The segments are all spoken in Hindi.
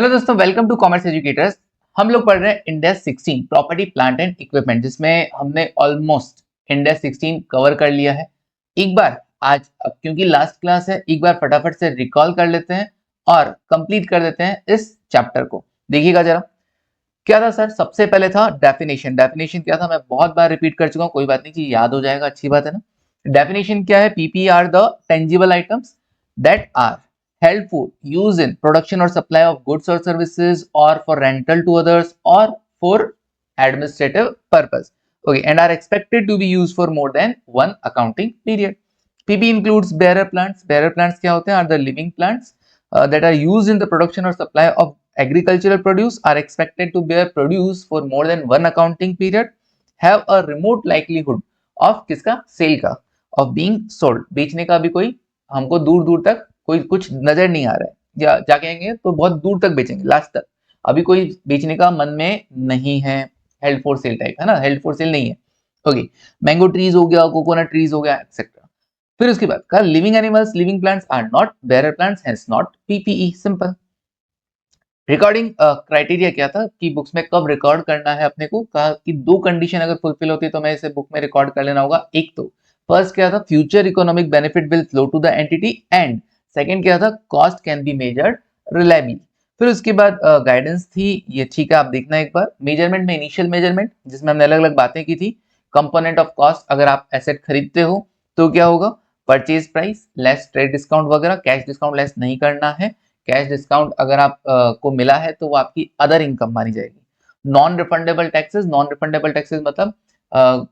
हेलो दोस्तों, वेलकम टू कॉमर्स एजुकेटर्स। हम लोग पढ़ रहे हैं index 16 property plant and equipment, जिसमें हमने ऑलमोस्ट इंडेक्स 16 कवर कर लिया है। एक बार आज, अब क्योंकि लास्ट क्लास है, एक बार फटाफट से रिकॉल कर लेते हैं और कंप्लीट कर देते हैं इस चैप्टर को। देखिएगा जरा, क्या था सर? सबसे पहले था डेफिनेशन। डेफिनेशन क्या था? मैं बहुत बार रिपीट कर चुका हूँ, कोई बात नहीं कि याद हो जाएगा, अच्छी बात है ना। डेफिनेशन क्या है? PP are the tangible items that are held for use in production or supply of goods or services, or for rental to others, or for administrative purpose. Okay, and are expected to be used for more than one accounting period. PP includes bearer plants. Bearer plants क्या होते हैं? Are the living plants that are used in the production or supply of agricultural produce, are expected to bear produce for more than one accounting period, have a remote likelihood of किसका? सेल का, of being sold, बेचने का भी कोई हमको दूर दूर तक कोई कुछ नजर नहीं आ रहा है, या क्या कहेंगे तो बहुत दूर तक बेचेंगे, लास्ट तक अभी कोई बेचने का मन में नहीं है। हेल्ड फॉर सेल टाइप है ना, हेल्ड फॉर सेल नहीं है। ओके, मैंगो ट्रीज हो गया, कोकोनट ट्रीज हो गया, एक्सेट्रा। फिर उसके बाद कहा living animals, living plants are not bearer plants, hence not PPE. Simple. Recording criteria क्या था कि बुक्स में कब रिकॉर्ड करना है अपने को? कहा कि दो कंडीशन अगर फुलफिल होती है तो मैं इसे बुक में रिकॉर्ड कर लेना होगा। एक तो फर्स्ट क्या था? Future economic benefit will flow to the entity, and second क्या था? Cost can be measured reliably. फिर उसके बाद गाइडेंस थी ये, ठीक है, आप देखना एक बार। मेजरमेंट में इनिशियल मेजरमेंट, जिसमें हमने अलग अलग बातें की थी। कंपोनेंट ऑफ कॉस्ट, अगर आप एसेट खरीदते हो तो क्या होगा? Purchase price less trade discount वगैरह, कैश डिस्काउंट लेस नहीं करना है। कैश डिस्काउंट अगर आप को मिला है तो वो आपकी अदर इनकम मानी जाएगी। Non refundable taxes, non refundable taxes मतलब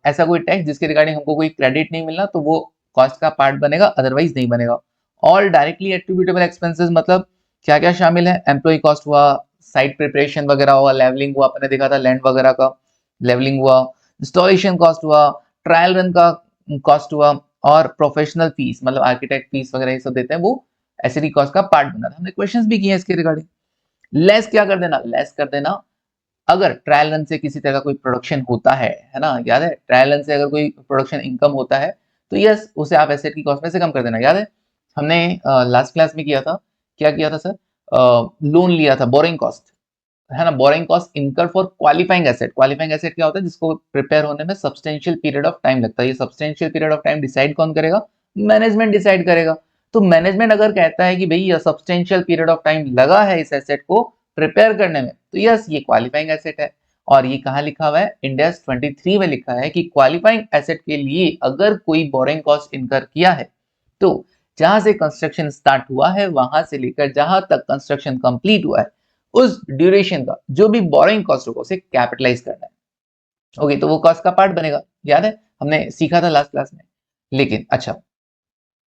ऐसा कोई टैक्स जिसके रिगार्डिंग हमको कोई क्रेडिट नहीं मिलना तो वो कॉस्ट का पार्ट बनेगा, अदरवाइज नहीं बनेगा। ऑल डायरेक्टली एट्रीब्यूटेबल एक्सपेंसेस मतलब क्या क्या शामिल है? एम्प्लॉय कॉस्ट हुआ, साइट प्रिपरेशन वगैरह हुआ, लेवलिंग हुआ, आपने देखा था लैंड वगैरह का लेवलिंग हुआ, इंस्टॉलेशन कॉस्ट हुआ, ट्रायल रन का कॉस्ट हुआ, और प्रोफेशनल फीस मतलब आर्किटेक्ट फीस वगैरह ये सब देते हैं, वो एसिडी कॉस्ट का पार्ट बना था। हमने क्वेश्चंस भी किए हैं इसके रिगार्डिंग। लेस क्या कर देना? लेस कर देना अगर ट्रायल रन से किसी तरह का कोई प्रोडक्शन होता है ना, याद है? ट्रायल रन से अगर कोई प्रोडक्शन इनकम होता है तो यस, उसे आप एसेट की कॉस्ट में से कम कर देना। याद है हमने लास्ट क्लास में किया था, क्या किया था सर? लोन लिया था, बोरिंग कॉस्ट है ना, borrowing cost incur for qualifying asset. Qualifying asset क्या होता है? जिसको प्रिपेयर होने में सब्सटेंशियल पीरियड ऑफ टाइम लगता है। ये substantial period of time decide कौन करेगा? मैनेजमेंट डिसाइड करेगा। तो मैनेजमेंट अगर कहता है कि भाई ये सब्सटेंशियल पीरियड ऑफ टाइम लगा है इस एसेट को प्रिपेयर करने में, तो यस ये क्वालिफाइंग एसेट है। और ये कहाँ लिखा हुआ है? इंडेक्स 23 में लिखा है कि क्वालिफाइंग एसेट के लिए अगर कोई बोरिंग कॉस्ट इनकर किया है तो जहां से कंस्ट्रक्शन स्टार्ट हुआ है वहां से लेकर जहां तक कंस्ट्रक्शन कंप्लीट हुआ है उस ड्यूरेशन का जो भी बोरिंग कॉस्ट होगा उसे कैपिटलाइज करना है। ओके, तो वो कॉस्ट का पार्ट बनेगा। याद है हमने सीखा था लास्ट क्लास में। लेकिन अच्छा,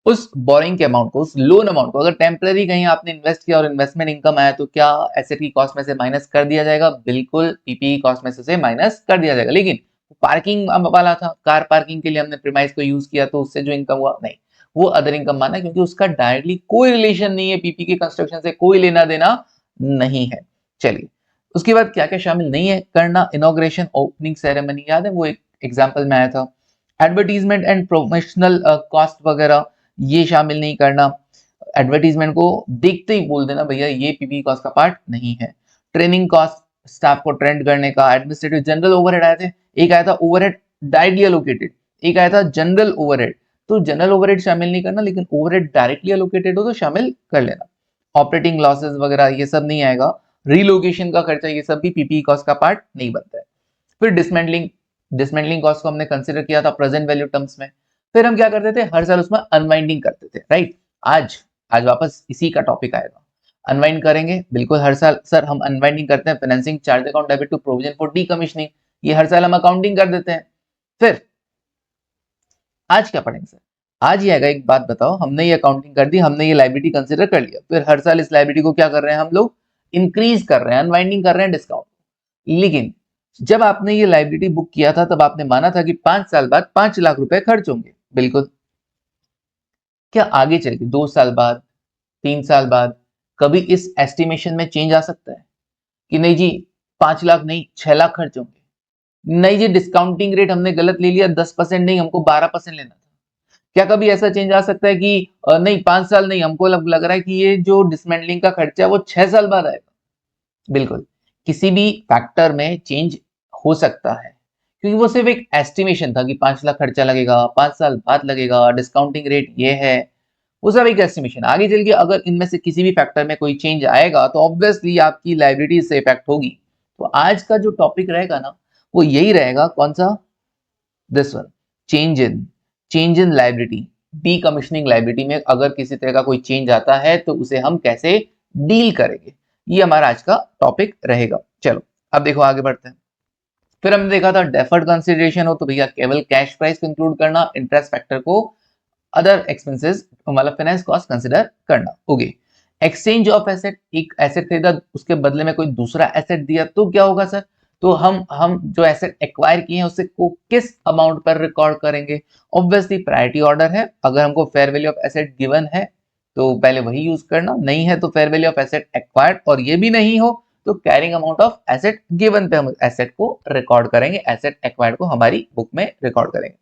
उस बोरिंग के अमाउंट को, उस लोन अमाउंट को अगर टेम्पररी कहीं आपने इन्वेस्ट किया और इन्वेस्टमेंट इनकम आया तो क्या एसेट की कॉस्ट में से माइनस कर दिया जाएगा? बिल्कुल, पीपीई कॉस्ट में से माइनस कर दिया जाएगा। लेकिन पार्किंग वाला था, कार पार्किंग के लिए हमने प्रीमाइस को यूज किया तो उससे जो इनकम हुआ, नहीं, वो अदर इनकम माना, क्योंकि उसका डायरेक्टली कोई रिलेशन नहीं है, पीपी के कंस्ट्रक्शन से कोई लेना देना नहीं है। चलिए, उसके बाद क्या क्या शामिल नहीं है करना? इनॉग्रेशन, ओपनिंग सेरेमनी, याद है वो एक एग्जाम्पल में आया था। एडवर्टीजमेंट एंड प्रोमोशनल कॉस्ट वगैरह ये शामिल नहीं करना। एडवर्टीजमेंट को देखते ही बोल देना भैया ये पीपी कॉस्ट का पार्ट नहीं है। ट्रेनिंग कॉस्ट, स्टाफ को ट्रेंड करने का। एडमिनिस्ट्रेटिव जनरल ओवरहेड आए थे, एक आया था ओवरहेड डायरेक्टली एलोकेटेड, एक आया था जनरल ओवरहेड। तो जनरल ओवरहेड शामिल नहीं करना, लेकिन ओवरहेड डायरेक्टली एलोकेटेड हो तो शामिल कर लेना। ऑपरेटिंग लॉसेस वगैरह ये सब नहीं आएगा। रिलोकेशन का खर्चा ये सब भी पीपी कॉस्ट का पार्ट नहीं बनता है। फिर डिसमेंटलिंग, डिसमेंटलिंग कॉस्ट को हमने कंसिडर किया था प्रेजेंट वैल्यू टर्म्स में। फिर हम क्या करते थे? हर साल उसमें अनवाइंडिंग करते थे, राइट? आज आज वापस इसी का टॉपिक आएगा, अनवाइंड करेंगे। बिल्कुल, हर साल सर हम अनवाइंडिंग करते हैं। Financing charge account debit to provision for decommissioning, ये हर साल हम अकाउंटिंग कर देते हैं। फिर आज क्या पढ़ेंगे सर? आज ही आएगा, एक बात बताओ, हमने ये अकाउंटिंग कर दी, हमने ये लाइबिलिटी कंसिडर कर लिया, फिर हर साल इस लाइबिलिटी को क्या कर रहे हैं हम लोग? इंक्रीज कर रहे हैं, अनवाइंडिंग कर रहे हैं डिस्काउंट। लेकिन जब आपने ये लाइबिलिटी बुक किया था तब आपने माना था कि 5 साल बाद 5 लाख रुपए खर्च होंगे। बिल्कुल, क्या आगे चल के 2 साल बाद, 3 साल बाद कभी इस एस्टिमेशन में चेंज आ सकता है कि नहीं जी 5 लाख नहीं 6 लाख खर्च होंगे? नहीं जी, डिस्काउंटिंग रेट हमने गलत ले लिया, 10% नहीं हमको 12% लेना था। क्या कभी ऐसा चेंज आ सकता है कि नहीं 5 साल नहीं, हमको लग रहा है कि ये जो डिसमेंटलिंग का खर्चा है वो 6 साल बाद आएगा? बिल्कुल, किसी भी फैक्टर में चेंज हो सकता है, क्योंकि वो सिर्फ एक एस्टिमेशन था कि 5 लाख खर्चा लगेगा, 5 साल बाद लगेगा, डिस्काउंटिंग रेट ये है, वो सब एक एस्टिमेशन। आगे चल के अगर इनमें से किसी भी फैक्टर में कोई चेंज आएगा तो ऑब्वियसली आपकी लायबिलिटी से इफेक्ट होगी। तो आज का जो टॉपिक रहेगा ना, वो यही रहेगा, कौन सा? This one, change in liability, decommissioning liability में अगर किसी तरह का कोई चेंज आता है तो उसे हम कैसे डील करेंगे, ये हमारा आज का टॉपिक रहेगा। चलो अब देखो आगे बढ़ते हैं। फिर हमने देखा था डेफर्ड कंसिडरेशन हो तो भैया केवल कैश प्राइस को इंक्लूड करना, इंटरेस्ट फैक्टर को अदर एक्सपेंसेस मतलब फाइनेंस कॉस्ट कंसिडर करना। ओके, एक्सचेंज ऑफ एसेट, एक एसेट खरीदा उसके बदले में कोई दूसरा एसेट दिया तो क्या होगा सर? तो हम जो एसेट एक्वायर किए हैं उससे को किस अमाउंट पर रिकॉर्ड करेंगे? ऑब्वियसली प्रायोरिटी ऑर्डर है, अगर हमको fair value of asset given है तो पहले वही यूज करना, नहीं है तो fair value of asset acquired, और ये भी नहीं हो तो carrying amount of asset given पे हम एसेट को रिकॉर्ड करेंगे, एसेट एक्वायर्ड को हमारी बुक में रिकॉर्ड करेंगे।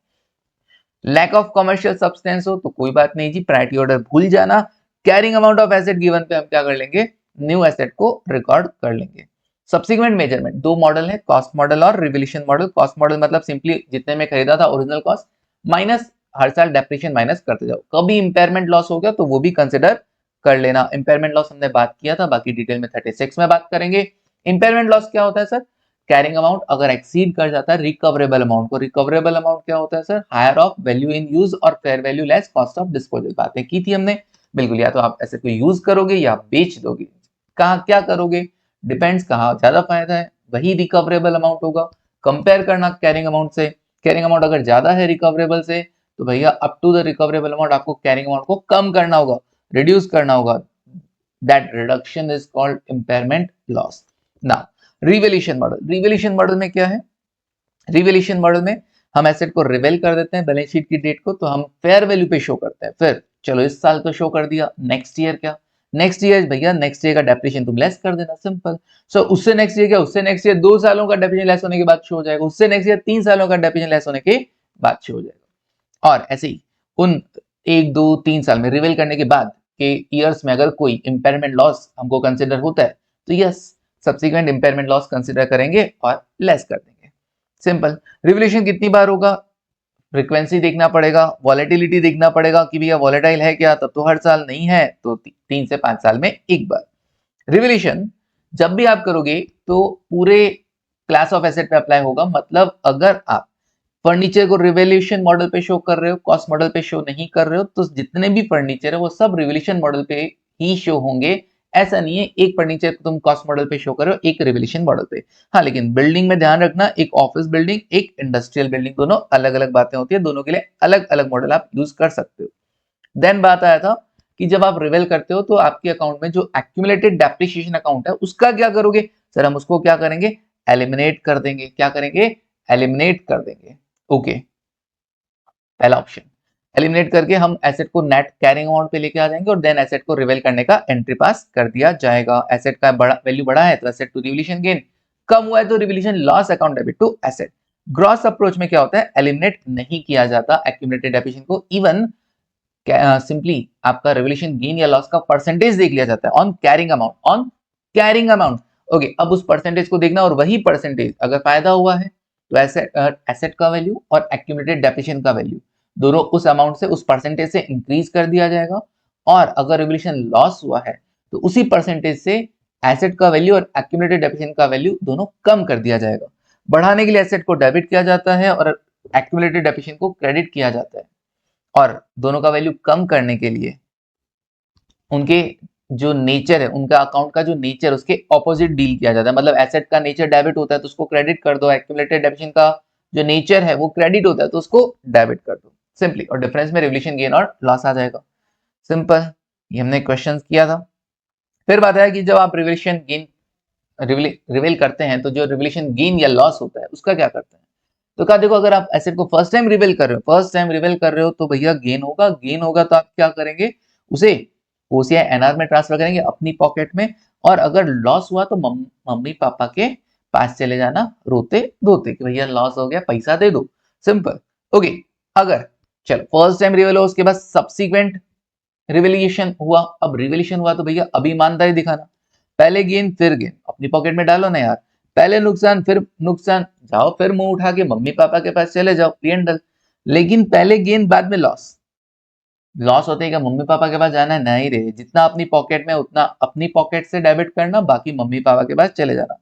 लैक ऑफ कमर्शियल सब्सटेंस हो तो कोई बात नहीं जी, प्रायोरिटी ऑर्डर भूल जाना, carrying amount of asset given पे हम क्या कर लेंगे? न्यू एसेट को रिकॉर्ड कर लेंगे। सब्सिक्वेंट मेजरमेंट, दो मॉडल है, कॉस्ट मॉडल और रिवोल्यूशन मॉडल। कॉस्ट मॉडल मतलब सिंपली जितने में खरीदा था ओरिजिनल कॉस्ट माइनस हर साल डेप्रिसिएशन माइनस करते जाओ, कभी इंपेयरमेंट लॉस हो गया तो वो भी कंसिडर कर लेना। इंपेयरमेंट लॉस हमने बात किया था, बाकी डिटेल में 36 में बात करेंगे। इंपेयरमेंट लॉस क्या होता है सर? कैरिंग अमाउंट अगर एक्सीड कर जाता है रिकवरेबल अमाउंट को। रिकवरेबल अमाउंट क्या होता है sir? Higher of value in use और fair value less cost of disposal. बातें की थी हमने, बिल्कुल, या तो आप ऐसे को यूज करोगे या बेच दोगे। कहाँ क्या करोगे? डिपेंड्स, कहाँ ज्यादा फायदा है वही रिकवरेबल अमाउंट होगा। कंपेयर करना कैरिंग अमाउंट से, कैरिंग अमाउंट अगर ज्यादा है रिकवरेबल से तो भैया up to the recoverable amount आपको कैरिंग अमाउंट को कम करना होगा, रिड्यूस करना होगा। That reduction is called impairment loss. ना रिवैल्यूएशन मॉडल, रिवैल्यूएशन मॉडल में क्या है? रिवैल्यूएशन मॉडल में हम एसेट को रिवेल कर देते हैं बैलेंस शीट की डेट को, तो हम फेयर वैल्यू पे शो करते हैं। फिर चलो इस साल तो शो कर दिया, नेक्स्ट ईयर क्या? नेक्स्ट ईयर भैया नेक्स्ट ईयर का डेप्रिसिएशन तुम लेस कर देना, सिंपल। सो उससे नेक्स्ट ईयर क्या? उससे नेक्स्ट ईयर 2 सालों का डेप्रिसिएशन लेस होने के बाद शो हो जाएगा, उससे नेक्स्ट ईयर 3 सालों का डेप्रिसिएशन लेस होने के बाद शो हो जाएगा। और ऐसे ही उन 1 2 3 साल में रिवेल करने के बाद के ईयर्स में अगर कोई इंपेयरमेंट लॉस हमको कंसिडर होता है तो yes, subsequent impairment loss consider करेंगे और लेस कर देंगे, सिंपल। रिवैल्यूएशन कितनी बार होगा? फ्रीक्वेंसी देखना पड़ेगा, वॉलेटिलिटी देखना पड़ेगा कि भैया वॉलेटाइल है क्या, तब तो हर साल, नहीं है तो 3 से 5 साल में एक बार। रिवैल्यूएशन जब भी आप करोगे तो पूरे क्लास ऑफ एसेट पे अप्लाई होगा, मतलब अगर आप फर्नीचर को रिवैल्यूएशन मॉडल पे शो कर रहे हो, कॉस्ट मॉडल पे शो नहीं कर रहे हो, तो जितने भी फर्नीचर है वो सब रिवैल्यूएशन मॉडल पे ही शो होंगे। ऐसा नहीं है एक फर्नीचर को तुम कॉस्ट मॉडल पे शो कर रहे हो, एक रिवैल्यूएशन मॉडल पे। हाँ, लेकिन बिल्डिंग में ध्यान रखना, एक ऑफिस बिल्डिंग एक इंडस्ट्रियल बिल्डिंग, दोनों अलग अलग बातें होती है, दोनों के लिए अलग अलग मॉडल आप यूज कर सकते हो। देन बात आया था कि जब आप रिवेल करते हो तो आपके अकाउंट में जो एक्यूमुलेटेड डेप्रिसिएशन अकाउंट है उसका क्या करोगे? सर हम उसको क्या करेंगे? एलिमिनेट कर देंगे। क्या करेंगे? एलिमिनेट कर देंगे। ओके, पहला ऑप्शन, एलिमिनेट करके हम एसेट को नेट कैरिंग अमाउंट पे लेके आ जाएंगे और देन एसेट को रिवेल करने का एंट्री पास कर दिया जाएगा। एसेट का बड़ा वैल्यू बढ़ा है तो एसेट टू रिवैल्यूएशन गेन, कम हुआ है तो revaluation loss account debit to asset. Gross approach में क्या होता है? एलिमिनेट नहीं किया जाता एक्यूमुलेटेड डेप्रिसिएशन को, इवन सिंपली आपका रिवैल्यूएशन गेन या लॉस का परसेंटेज देख लिया जाता है on carrying amount, on carrying amount. Okay, अब उस परसेंटेज को देखना और वही परसेंटेज अगर फायदा हुआ है तो एसेट का वैल्यू और एक्यूमुलेटेड डेप्रिसिएशन का वैल्यू दोनों उस अमाउंट से, उस परसेंटेज से इंक्रीज कर दिया जाएगा। और अगर रिवैल्यूएशन लॉस हुआ है तो उसी परसेंटेज से एसेट का वैल्यू और एक्यूमुलेटेड डेप्रिसिएशन का वैल्यू दोनों कम कर दिया जाएगा। बढ़ाने के लिए एसेट को डेबिट किया जाता है और एक्यूमुलेटेड डेप्रिसिएशन को क्रेडिट किया जाता है, और दोनों का वैल्यू कम करने के लिए उनके जो नेचर है, उनका अकाउंट का जो नेचर, उसके ऑपोजिट डील किया जाता है। मतलब एसेट का नेचर डेबिट होता है तो उसको क्रेडिट कर दो, एक्यूमुलेटेड डेप्रिसिएशन का जो नेचर है वो क्रेडिट होता है तो उसको डेबिट कर दो, सिंपली। और डिफरेंस में रिवैल्यूएशन गेन और लॉस आ जाएगा, सिंपल। ये हमने क्वेश्चन किया था। फिर बात है कि जब आप रिवैल्यूएशन गेन रिवेल करते हैं तो जो रिवैल्यूएशन गेन या लॉस होता है उसका क्या करते हैं? तो क्या देखो, अगर आप एसेट को फर्स्ट टाइम रिवेल कर रहे हो, फर्स्ट टाइम रिवेल कर रहे हो तो भैया गेन होगा, गेन होगा तो आप क्या करेंगे? उसे ओसीआई एनआर में ट्रांसफर करेंगे अपनी पॉकेट में। और अगर लॉस हुआ तो मम्मी पापा के पास चले जाना रोते धोते कि भैया लॉस हो गया, पैसा दे दो, सिंपल। ओके, अगर चलो फर्स्ट टाइम रिवेल हो, उसके बाद सब्सिक्वेंट रिवेल्यूएशन हुआ, अब रिवेल्यूएशन हुआ तो भैया अब ईमानदारी दिखाना। पहले गेन फिर गेन, अपनी पॉकेट में डालो ना यार, पहले नुकसान फिर नुकसान, जाओ फिर मुंह उठा के मम्मी पापा के पास चले जाओ, P&L। लेकिन पहले गेन बाद में लॉस, लॉस होते ही क्या मम्मी पापा के पास जाना है? नहीं रे, जितना अपनी पॉकेट में उतना अपनी पॉकेट से डेबिट करना, बाकी मम्मी पापा के पास चले जाना।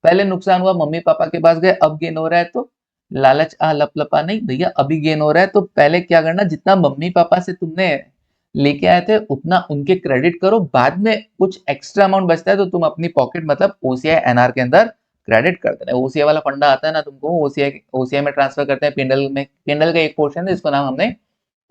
पहले नुकसान हुआ, मम्मी पापा के पास गए, अब गेन हो रहा है तो लालच आ लपलपा नहीं भैया, अभी गेन हो रहा है तो पहले क्या करना, जितना मम्मी पापा से तुमने लेके आए थे उतना उनके क्रेडिट करो, बाद में कुछ एक्स्ट्रा अमाउंट बचता है तो तुम अपनी पॉकेट मतलब ओसीआई एनआर के अंदर क्रेडिट कर देना। ओसीआई वाला फंडा आता है ना तुमको, ओसीआई में ट्रांसफर करते हैं, पिंडल में, पिंडल का एक पोर्शन है जिसको नाम हमने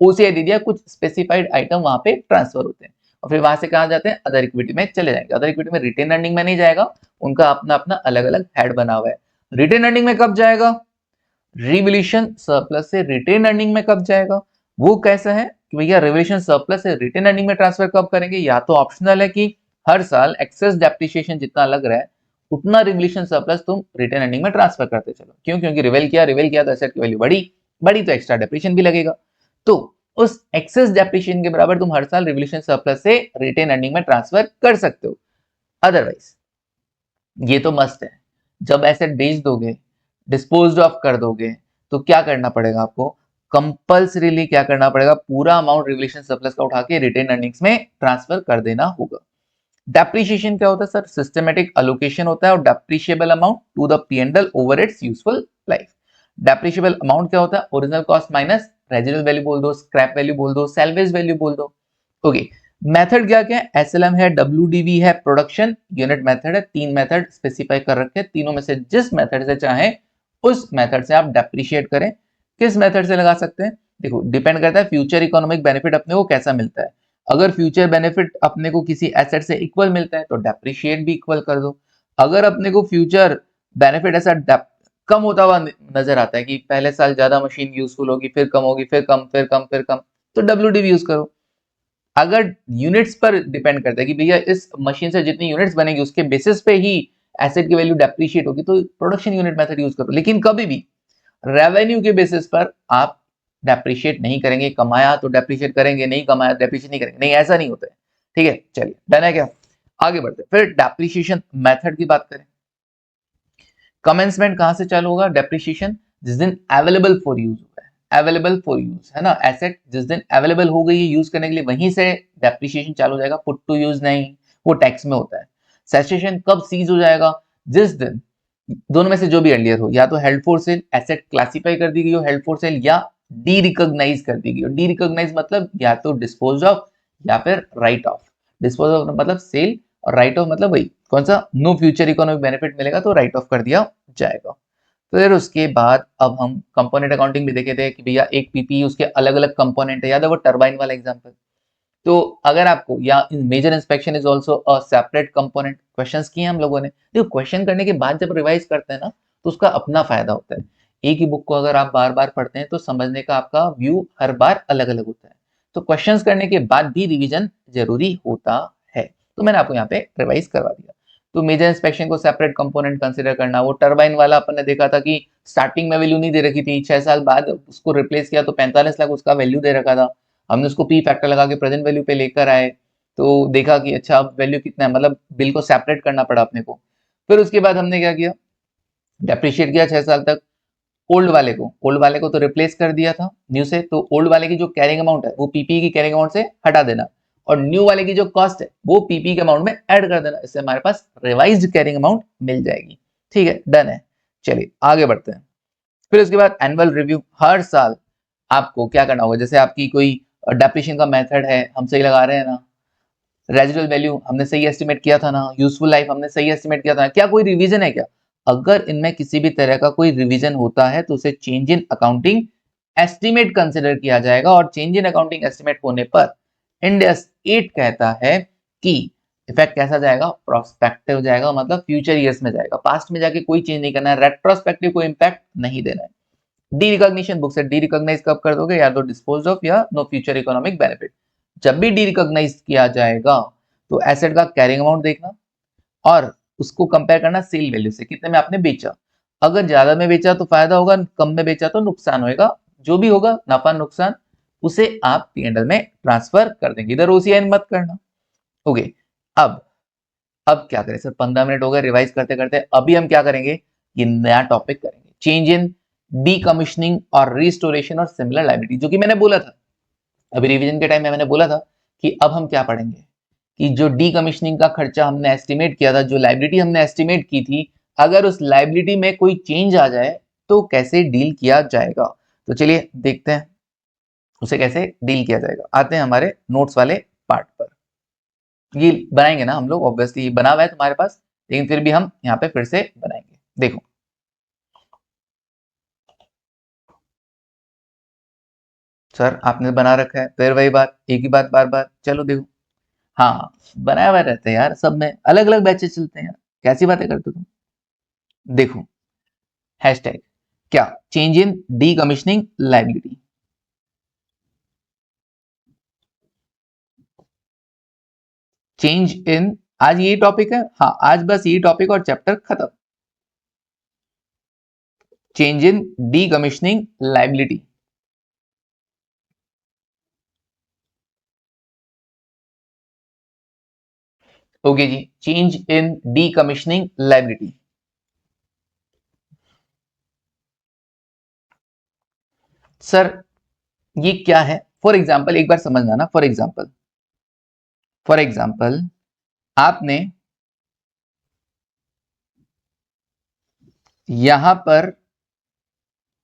ओसीआई दे दिया, कुछ स्पेसिफाइड आइटम वहां पे ट्रांसफर होते हैं और फिर वहां से कहा जाते हैं अदर इक्विटी में चले जाएंगे। अदर इक्विटी में रिटेन अर्निंग में नहीं जाएगा, उनका अपना अपना अलग अलग हेड बना हुआ है। रिटेन अर्निंग में कब जाएगा? रिवोल्यूशन सरप्लस से रिटेन अर्निंग में कब जाएगा? वो कैसा है कि भैया रिवोल्यूशन सरप्लस से रिटेन अर्निंग में ट्रांसफर कब करेंगे? या तो ऑप्शनल है कि हर साल एक्सेस डेप्रिसिएशन जितना लग रहा है उतना रिवोल्यूशन सरप्लस तुम रिटेन अर्निंग में ट्रांसफर करते चलो। क्यों? क्योंकि रिवेल किया तो एसेट की वैल्यू बढ़ी, बढ़ी तो एक्स्ट्रा डेप्रिसिएशन भी लगेगा, तो उस एक्सेस डेप्रिसिएशन के बराबर तुम हर साल रिवोल्यूशन सरप्लस से रिटेन अर्निंग में ट्रांसफर कर सकते हो। अदरवाइज ये तो मस्त है, जब एसेट बेच दोगे, डिस्पोज ऑफ कर दोगे, तो क्या करना पड़ेगा आपको? कंपल्सरीली क्या करना पड़ेगा? पूरा अमाउंट रिवोल्यूशन सरप्लस का उठा के रिटेन अर्निंग्स में ट्रांसफर कर देना होगा। डेप्रिसिएशन क्या होता है सर? सिस्टमेटिक अलोकेशन होता है और depreciable amount to the P&L over its useful life. Depreciable amount क्या होता है? Original cost minus residual value बोल दो, स्क्रैप वैल्यू बोल दो, सैल्वेज वैल्यू बोल दो। ओके, मेथड क्या क्या है? एसएलएम है, डब्ल्यूडीवी है, प्रोडक्शन यूनिट मेथड है। तीन मेथड स्पेसिफाई कर रखे हैं, तीनों में से जिस मेथड से चाहे उस मेथड से आप डेप्रिशिएट करें। किस मेथड से लगा सकते हैं? देखो डिपेंड करता है फ्यूचर इकोनॉमिक बेनिफिट अपने को कैसा मिलता है। अगर फ्यूचर बेनिफिट अपने को किसी एसेट से इक्वल मिलता है तो डेप्रिशिएट भी इक्वल कर दो। अगर अपने को फ्यूचर बेनिफिट ऐसा कम होता हुआ नजर आता है कि पहले साल ज्यादा मशीन यूजफुल होगी, फिर कम होगी, फिर कम, फिर कम, फिर कम, तो डब्ल्यूडीवी यूज करो। अगर यूनिट्स पर डिपेंड करता है कि भैया इस मशीन से जितनी यूनिट्स बनेगी उसके बेसिस पे ही एसेट की वैल्यू डेप्रिशिएट होगी, तो प्रोडक्शन यूनिट मेथड यूज करो। लेकिन कभी भी रेवेन्यू के बेसिस पर आप डेप्रिशिएट नहीं करेंगे। कमाया तो डेप्रिशिएट करेंगे, नहीं कमाया डेप्रिशिएट नहीं करेंगे, नहीं ऐसा नहीं होता है। ठीक है, चलिए डन है क्या? आगे बढ़ते फिर डेप्रिशिएशन मेथड की बात करें। कमेंसमेंट कहां से चालू होगा? डेप्रिशिएशन जिस दिन अवेलेबल फॉर यूज होगा, अवेलेबल फॉर यूज है ना, एसेट जिस दिन अवेलेबल हो गई है यूज करने के लिए वहीं से डेप्रिशिएशन चालू हो जाएगा, पुट टू यूज नहीं, वो टैक्स में होता है। सेसेशन कब सीज हो जाएगा? जिस दिन दोनों में से जो भी अर्लियर हो, या तो held for sale, asset classify कर दी गई हो हेल्ड फॉर सेल, या डी रिकॉग्नाइज कर दी गई हो। डी रिकॉग्नाइज मतलब या तो डिस्पोज ऑफ या फिर राइट ऑफ। डिस्पोज ऑफ मतलब सेल और राइट ऑफ मतलब वही कौन सा, नो फ्यूचर इकोनॉमिक बेनिफिट मिलेगा तो राइट ऑफ कर दिया जाएगा। फिर उसके बाद अब हम कंपोनेंट अकाउंटिंग भी देखे थे कि भैया एक पीपी उसके अलग अलग कंपोनेंट है, याद है वो टरबाइन वाला एग्जांपल। तो अगर आपको, या in major inspection is also a separate component, questions किए हम लोगों ने। देखो क्वेश्चन करने के बाद जब रिवाइज करते हैं ना तो उसका अपना फायदा होता है। एक ही बुक को अगर आप बार बार पढ़ते हैं तो समझने का आपका व्यू हर बार अलग अलग होता है, तो क्वेश्चंस करने के बाद भी रिवीजन जरूरी होता है। तो मैंने आपको यहाँ पे रिवाइज करवा दिया। तो मेजर इंस्पेक्शन को सेपरेट कंपोनेंट कंसिडर करना, वो टरबाइन वाला अपन ने देखा था कि स्टार्टिंग में वैल्यू नहीं दे रखी थी, 6 साल बाद उसको रिप्लेस किया तो 45 लाख उसका वैल्यू दे रखा था, हमने उसको पी फैक्टर लगा के प्रेजेंट वैल्यू पे लेकर आए, तो देखा कि अच्छा अब वैल्यू कितना है, मतलब बिल को सेपरेट करना पड़ा अपने को। फिर उसके बाद हमने क्या किया, डेप्रिशिएट किया 6 साल तक। ओल्ड वाले को तो रिप्लेस कर दिया था न्यू से, तो ओल्ड वाले की जो कैरिंग अमाउंट है वो पीपी की कैरिंग अमाउंट से हटा देना, और न्यू वाले की जो कॉस्ट है वो पीपी के अमाउंट में ऐड कर देना, इससे हमारे पास रिवाइज्ड कैरिंग अमाउंट मिल जाएगी। ठीक है, डन है। चलिए आगे बढ़ते हैं। फिर उसके बाद एनुअल रिव्यू, हर साल आपको क्या करना होगा, जैसे आपकी कोई डेप्रिशिएशन का मेथड है, हम सही लगा रहे हैं ना, रेजिडुअल वैल्यू हमने सही एस्टिमेट किया था ना, यूजफुल लाइफ हमने सही एस्टिमेट किया था ना, क्या कोई रिवीजन है क्या? अगर इनमें किसी भी तरह का कोई रिवीजन होता है तो उसे change in accounting estimate consider किया जाएगा, और चेंज इन अकाउंटिंग एस्टिमेट होने पर इंड एस 8 कहता है कि इफेक्ट कैसा जाएगा, प्रोस्पेक्टिव जाएगा, मतलब फ्यूचर ईयर्स में जाएगा, पास्ट में जाके कोई चेंज नहीं करना है, रेट्रोस्पेक्टिव को इम्पैक्ट नहीं देना है। डी रिकॉग्निशन, बुक से डी रिकॉग्नाइज कब कर दोगे, या तो डिस्पोज ऑफ या नो फ्यूचर इकोनॉमिक बेनिफिट। जब भी डी रिकॉग्नाइज किया जाएगा तो एसेट का कैरिंग अमाउंट देखना और उसको कंपेयर करना सेल वैल्यू से, कितने में आपने बेचा। अगर ज्यादा में बेचा तो फायदा होगा, कम में बेचा तो नुकसान होगा, जो भी होगा नफा नुकसान उसे आप P&L में ट्रांसफर कर देंगे, इधर ओसीआई मत करना। ओके, अब अब क्या करें सर, 15 मिनट हो गए रिवाइज करते करते। अभी हम क्या करेंगे, ये नया टॉपिक करेंगे, चेंज इन डीकमीशनिंग और रिस्टोरेशन और सिमिलर लायबिलिटी, जो कि मैंने बोला था अभी रिवीजन के टाइम में, मैंने बोला था कि अब हम क्या पढ़ेंगे कि जो डीकमीशनिंग का खर्चा हमने एस्टिमेट किया था, जो लायबिलिटी हमने एस्टिमेट की थी, अगर उस लायबिलिटी में कोई चेंज आ जाए तो कैसे डील किया जाएगा। तो चलिए देखते हैं उसे कैसे डील किया जाएगा। आते हैं हमारे नोट्स वाले पार्ट पर। ये बनाएंगे ना हम लोग, ऑब्वियसली बना हुआ है तुम्हारे पास, लेकिन फिर भी हम यहाँ पे फिर से बनाएंगे। देखो सर आपने बना रखा है, फिर वही बात, एक ही बात बार बार। चलो देखो, हाँ बनाया हुआ रहता है यार, सब में अलग अलग बैचेस चलते हैं यार, कैसी बातें करते हो तुम। देखो हैशटैग क्या, change in decommissioning liability. Change in, आज यही टॉपिक है, हाँ आज बस यही टॉपिक और चैप्टर खत्म। Change in decommissioning liability. Okay जी, change in decommissioning liability. Sir ये क्या है, फॉर एग्जाम्पल एक बार समझना ना, फॉर एग्जाम्पल आपने यहां पर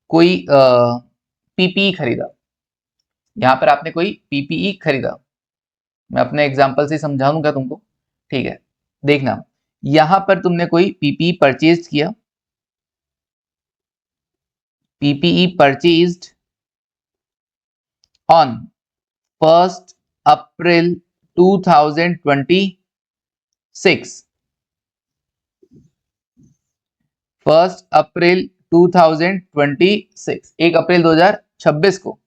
कोई पीपीई खरीदा, यहां पर आपने कोई पीपीई खरीदा, मैं अपने एग्जाम्पल से समझाऊंगा तुमको, ठीक है। देखना, यहां पर तुमने कोई पीपीई परचेज किया, पीपीई परचेज्ड ऑन 1 अप्रैल 2026, 1 अप्रैल 2026, 1 अप्रैल 2026 को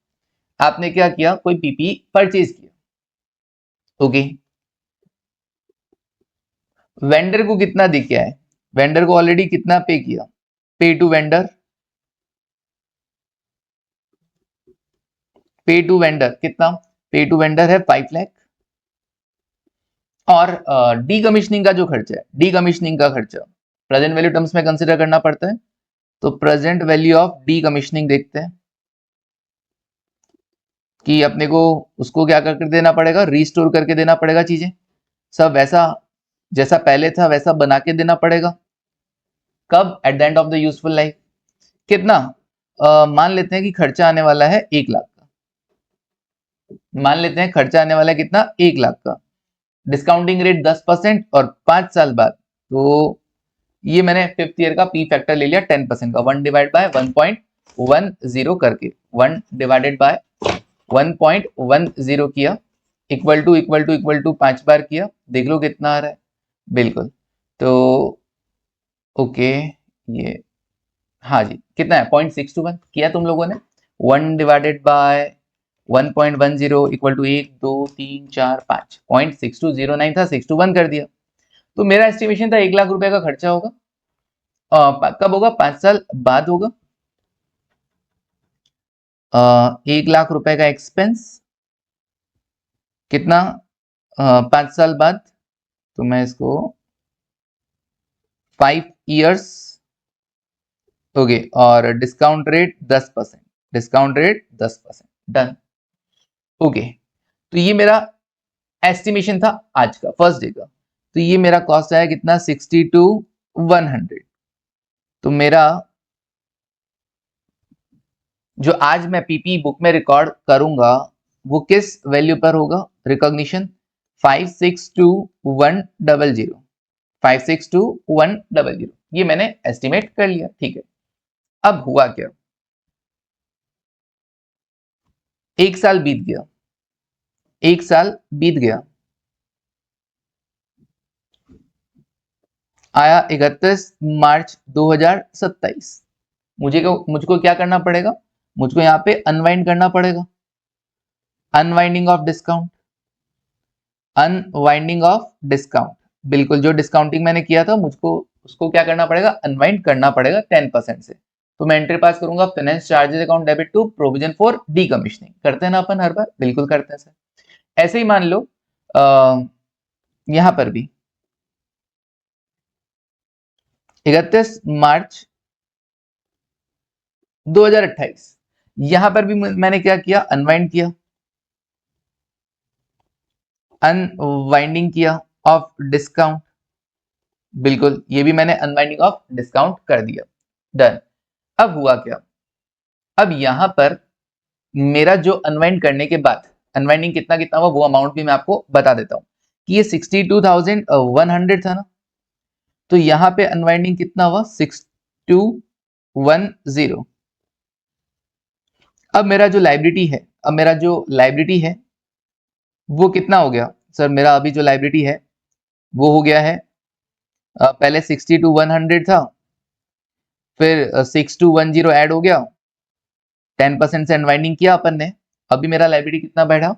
आपने क्या किया, कोई पीपीई परचेज किया। ओके, वेंडर को कितना दे के आए, वेंडर को ऑलरेडी कितना पे किया, पे टू वेंडर, पे टू वेंडर कितना, पे टू वेंडर है 5 लाख। और डीकमीशनिंग का जो खर्चा है, डीकमीशनिंग का खर्चा प्रेजेंट वैल्यू टर्म्स में कंसीडर करना पड़ता है, तो प्रेजेंट वैल्यू ऑफ डीकमीशनिंग देखते हैं कि अपने को उसको क्या करके देना पड़ेगा, रीस्टोर करके देना पड़ेगा, चीजें सब वैसा जैसा पहले था वैसा बना के देना पड़ेगा। कब, eight the end of the useful life. कितना, मान लेते हैं कि खर्चा आने वाला है 1 लाख का, मान लेते हैं खर्चा आने वाला है कितना, 1 लाख का, डिस्काउंटिंग रेट 10% और 5 साल बाद, तो ये मैंने 5th ईयर का पी फैक्टर ले लिया 10% का, 1 डिवाइड बाय 1.10 करके, 1 डिवाइडेड बाय 1.10 किया, इक्वल टू 5 बार किया, देख लो कितना आ रहा है। बिल्कुल, तो ओके, ये हाँ जी कितना है, 0.621 किया तुम लोगों ने, 1 डिवाइडेड बाय 1.10 इक्वल टू 1 2 3 4 5, 0.6209 था, 621 कर दिया। तो मेरा एस्टिमेशन था 1 लाख रुपए का खर्चा होगा, कब होगा, 5 साल बाद होगा। 1 लाख रुपए का एक्सपेंस कितना, 5 साल बाद, तो मैं इसको 5 years, ओके, और discount rate 10%, discount rate 10%, done. Okay, तो ये मेरा एस्टिमेशन था आज का, फर्स्ट डे का। तो ये मेरा कॉस्ट आया कितना, 60 to 100। तो मेरा जो आज मैं पीपी बुक में रिकॉर्ड करूंगा वो किस वैल्यू पर होगा, रिकॉग्निशन 562100, 562100, ये मैंने एस्टिमेट कर लिया, ठीक है। अब हुआ क्या, 1 साल बीत गया, 1 साल बीत गया, आया 31 मार्च 2027, मुझको क्या करना पड़ेगा, मुझको यहाँ पे अनवाइंड करना पड़ेगा, unwinding of discount, unwinding of discount, बिल्कुल जो डिस्काउंटिंग मैंने किया था मुझको उसको क्या करना पड़ेगा, अनवाइंड करना पड़ेगा 10% से। तो मैं एंट्री पास करूंगा, finance charges account debit to provision for decommissioning, करते हैं ना अपन हर बार, बिल्कुल करते हैं सर। ऐसे ही मान लो यहां पर भी 31 मार्च 2028। यहां पर भी मैंने क्या किया, अनवाइंड किया, अनवाइंडिंग किया ऑफ डिस्काउंट, बिल्कुल ये भी मैंने अनवाइंडिंग ऑफ डिस्काउंट कर दिया, डन। अब हुआ क्या, अब यहां पर मेरा जो अनवाइंड करने के बाद अनवाइंडिंग कितना कितना हुआ वो अमाउंट भी मैं आपको बता देता हूं कि ये 62,100 था ना, तो यहां पे अनवाइंडिंग कितना हुआ 6210। अब मेरा जो लाइबिलिटी है, अब मेरा जो लाइबिलिटी है वो कितना हो गया सर, मेरा अभी जो लाइबिलिटी है वो हो गया है, पहले 62,100 था, फिर 6210 ऐड हो गया, 10% से अनवाइंडिंग किया अपन ने, अभी मेरा लाइबिलिटी कितना बैठा,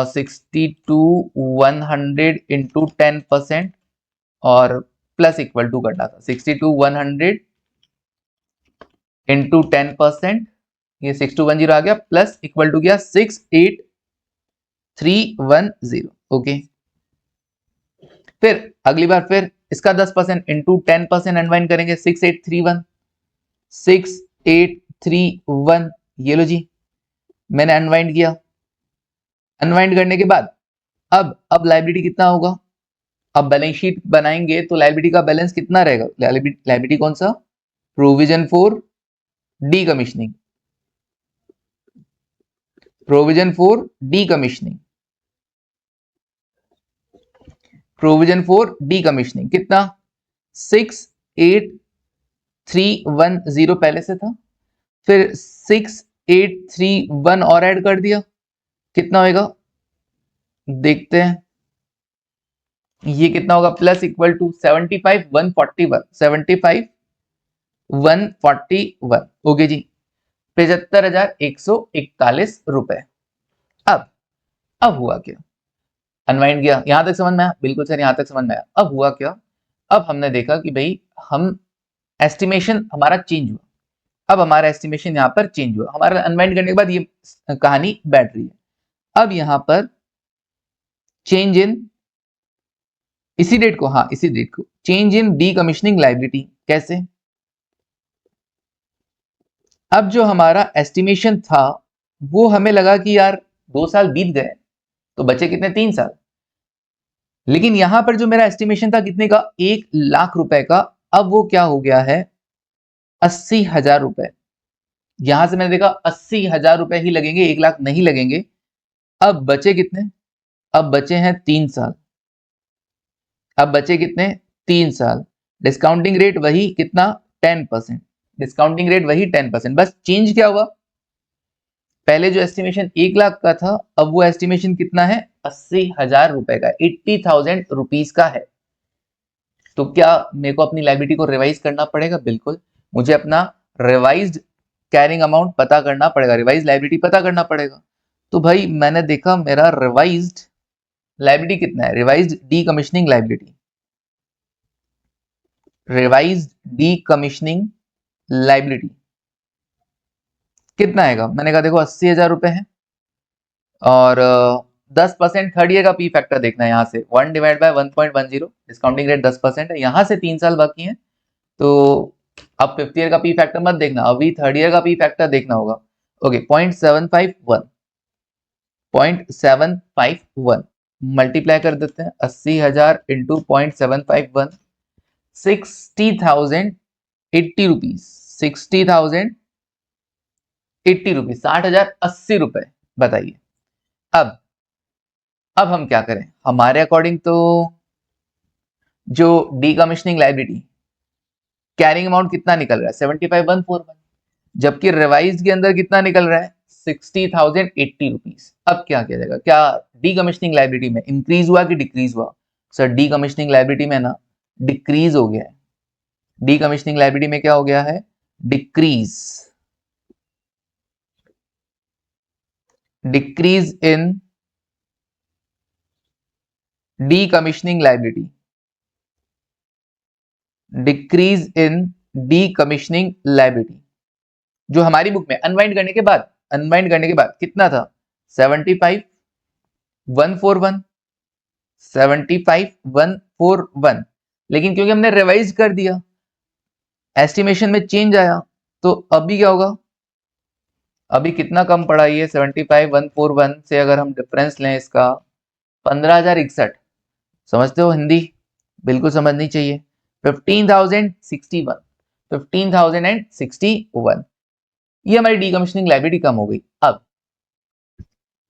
62,100 इंटू 10% और प्लस इक्वल टू करना था 62,100 इंटू 10%, ये 6210 आ गया, प्लस इक्वल टू गया 68,310। ओके, फिर अगली बार फिर इसका 10% इंटू 10% अनवाइंड करेंगे, 6831, 6831, ये लो जी मैंने अनवाइंड किया। अनवाइंड करने के बाद अब लाइबिलिटी कितना होगा, अब बैलेंस शीट बनाएंगे तो लाइबिलिटी का बैलेंस कितना रहेगा, लाइबिलिटी कौन सा, provision for decommissioning, provision for decommissioning, provision for decommissioning कितना 68,310 पहले से था, फिर 6831 और ऐड कर दिया, कितना होएगा देखते हैं, ये कितना होगा, प्लस इक्वल टू 75,141, 75,141। ओके जी, 75,141 रुपए। अब हुआ क्या, अनवाइंड किया, यहां तक समझ में आया, बिल्कुल सर यहां तक समझ में आया। अब हुआ क्या, अब हमने देखा कि भाई हम एस्टिमेशन हमारा चेंज हुआ, अब हमारा एस्टिमेशन यहाँ पर चेंज हुआ, हमारा अनवाइंड करने के बाद ये कहानी बैठ रही है। अब यहां पर चेंज इन, इसी डेट को, हाँ इसी डेट को, चेंज इन डीकमीशनिंग लायबिलिटी कैसे, अब जो हमारा एस्टिमेशन था वो हमें लगा कि यार 2 साल बीत गए तो बचे कितने 3 साल, लेकिन यहां पर जो मेरा एस्टिमेशन था कितने का 1,00,000 रुपए का, अब वो क्या हो गया है 80,000 रुपए। यहां से मैंने देखा 80,000 रुपए ही लगेंगे, 1,00,000 नहीं लगेंगे। अब बचे कितने, अब बचे हैं 3 साल, अब बचे कितने 3 साल, डिस्काउंटिंग रेट वही कितना 10%, डिस्काउंटिंग रेट वही 10%, बस चेंज क्या हुआ, पहले जो एस्टिमेशन 1,00,000 का था अब वो एस्टिमेशन कितना है 80,000 रुपए का, 80,000 रुपीज का है। तो क्या मेरे को अपनी लायबिलिटी को रिवाइज करना पड़ेगा, बिल्कुल मुझे अपना रिवाइज्ड कैरिंग अमाउंट पता करना पड़ेगा, रिवाइज लायबिलिटी पता करना पड़ेगा। तो भाई मैंने देखा मेरा रिवाइज्ड लायबिलिटी कितना है, revised decommissioning liability, revised decommissioning liability कितना आएगा, मैंने कहा देखो 80,000 रुपए है और 10% थर्ड ईयर का पी फैक्टर देखना है, यहाँ से 1 डिवाइड बाय 1.10, डिस्काउंटिंग रेट 10% है, यहाँ से 3 साल बाकी है, तो अब 5th ईयर का पी फैक्टर मत देखना, अभी थर्ड ईयर का पी फैक्टर देखना होगा। ओके 0.751 मल्टीप्लाई कर देते हैं, 80,000 इंटू 0.751, 60,080 रुपीज, 60,080 रुपीज, 60,080 रुपए। बताइए अब हम क्या करें, हमारे अकॉर्डिंग तो जो डीकमीशनिंग लायबिलिटी कैरिंग अमाउंट कितना निकल रहा है 75,141, जबकि रिवाइज के अंदर कितना निकल रहा है 60,080 रुपीज। अब क्या किया जाएगा, क्या डीकमीशनिंग लायबिलिटी में इंक्रीज हुआ कि डिक्रीज हुआ, सर डीकमीशनिंग लायबिलिटी में ना डिक्रीज हो गया है, डीकमीशनिंग लायबिलिटी में क्या हो गया है decrease, decrease in decommissioning liability, decrease in decommissioning liability, जो हमारी बुक में अनवाइंड करने के बाद, अनवाइंड करने के बाद कितना था 75,141, 75,141, लेकिन क्योंकि हमने रिवाइज कर दिया एस्टिमेशन में चेंज आया तो अभी क्या होगा, अभी कितना कम पड़ा ये 75,141 से अगर हम डिफरेंस लें इसका 15,061, समझते हो हिंदी, बिल्कुल समझनी चाहिए। 15,061, 15,061, ये हमारी डीकमिशनिंग लाइबिलिटी कम हो गई।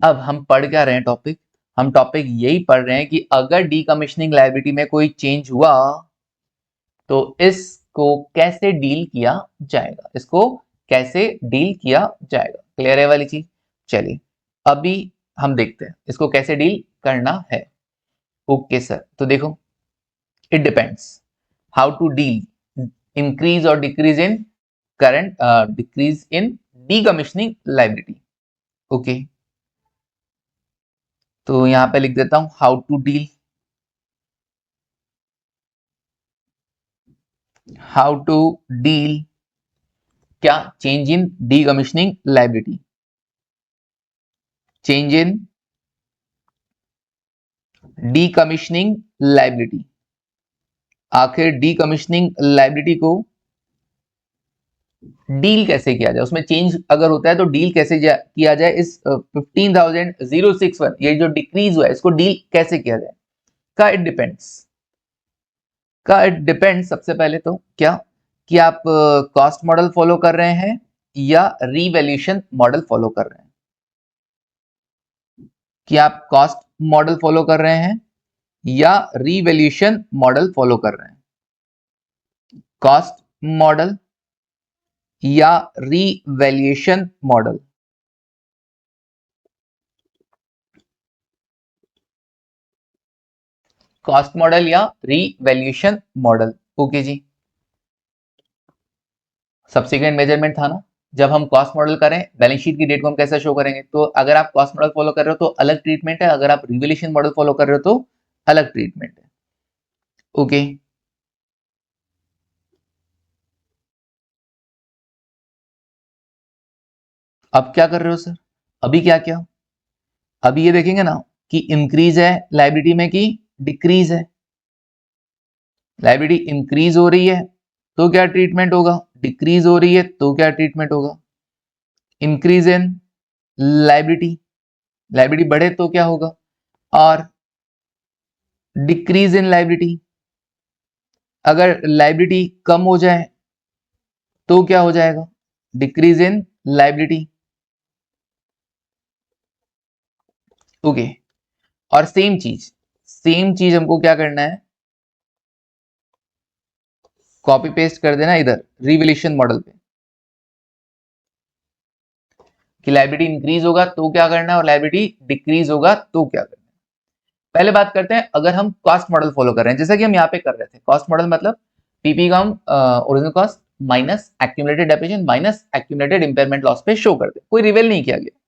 अब हम पढ़ क्या रहे हैं टॉपिक, हम टॉपिक यही पढ़ रहे हैं कि अगर डीकमिशनिंग लाइबिलिटी में कोई चेंज हुआ तो इसको कैसे डील किया जाएगा, इसको कैसे डील किया जाएगा। क्लियर है वाली चीज। चलिए अभी हम देखते हैं इसको कैसे डील करना है। ओके सर, तो देखो it depends how to deal increase और decrease in current, decrease in decommissioning liability. Okay, तो यहां पे लिख देता हूं how to deal, how to deal क्या, change in decommissioning liability, change in decommissioning liability. आखिर डीकमिशनिंग लाइबिलिटी को डील कैसे किया जाए, उसमें चेंज अगर होता है तो डील कैसे किया जाए, इस 15,061 ये जो डिक्रीज हुआ है इसको डील कैसे किया जाए, का इट डिपेंड्स, का इट डिपेंड्स। सबसे पहले तो क्या कि आप कॉस्ट मॉडल फॉलो कर रहे हैं या रीवैल्यूएशन मॉडल फॉलो कर रहे हैं, कि आप कॉस्ट मॉडल फॉलो कर रहे हैं या रीवैल्यूएशन मॉडल फॉलो कर रहे हैं, कॉस्ट मॉडल या रीवैल्यूएशन मॉडल। कॉस्ट मॉडल या रीवैल्यूएशन मॉडल। ओके जी, सब्सिक्वेंट मेजरमेंट था ना, जब हम कॉस्ट मॉडल करें बैलेंस शीट की डेट को हम कैसे शो करेंगे, तो अगर आप कॉस्ट मॉडल फॉलो कर रहे हो तो अलग ट्रीटमेंट है, अगर आप रिवैल्यूएशन मॉडल फॉलो कर रहे हो तो अलग ट्रीटमेंट है। ओके, अब क्या कर रहे हो सर, अभी क्या क्या, अभी ये देखेंगे ना कि इंक्रीज है लायबिलिटी में कि डिक्रीज है। लायबिलिटी इंक्रीज हो रही है तो क्या ट्रीटमेंट होगा, डिक्रीज हो रही है तो क्या ट्रीटमेंट होगा, इंक्रीज इन लायबिलिटी, लायबिलिटी बढ़े तो क्या होगा, और डिक्रीज इन लायबिलिटी, अगर लायबिलिटी कम हो जाए तो क्या हो जाएगा, डिक्रीज इन लायबिलिटी। ओके, और सेम चीज हमको क्या करना है, कॉपी पेस्ट कर देना इधर रिवैल्यूएशन मॉडल पे, कि लायबिलिटी इंक्रीज होगा तो क्या करना है और लायबिलिटी डिक्रीज होगा तो क्या करना है। पहले बात करते हैं अगर हम कॉस्ट मॉडल फॉलो कर रहे हैं, जैसा कि हम यहाँ पे कर रहे थे, कॉस्ट मॉडल मतलब पीपी का हम original cost minus accumulated depreciation minus accumulated impairment loss पे शो कर दे, कोई रिवेल नहीं किया गया।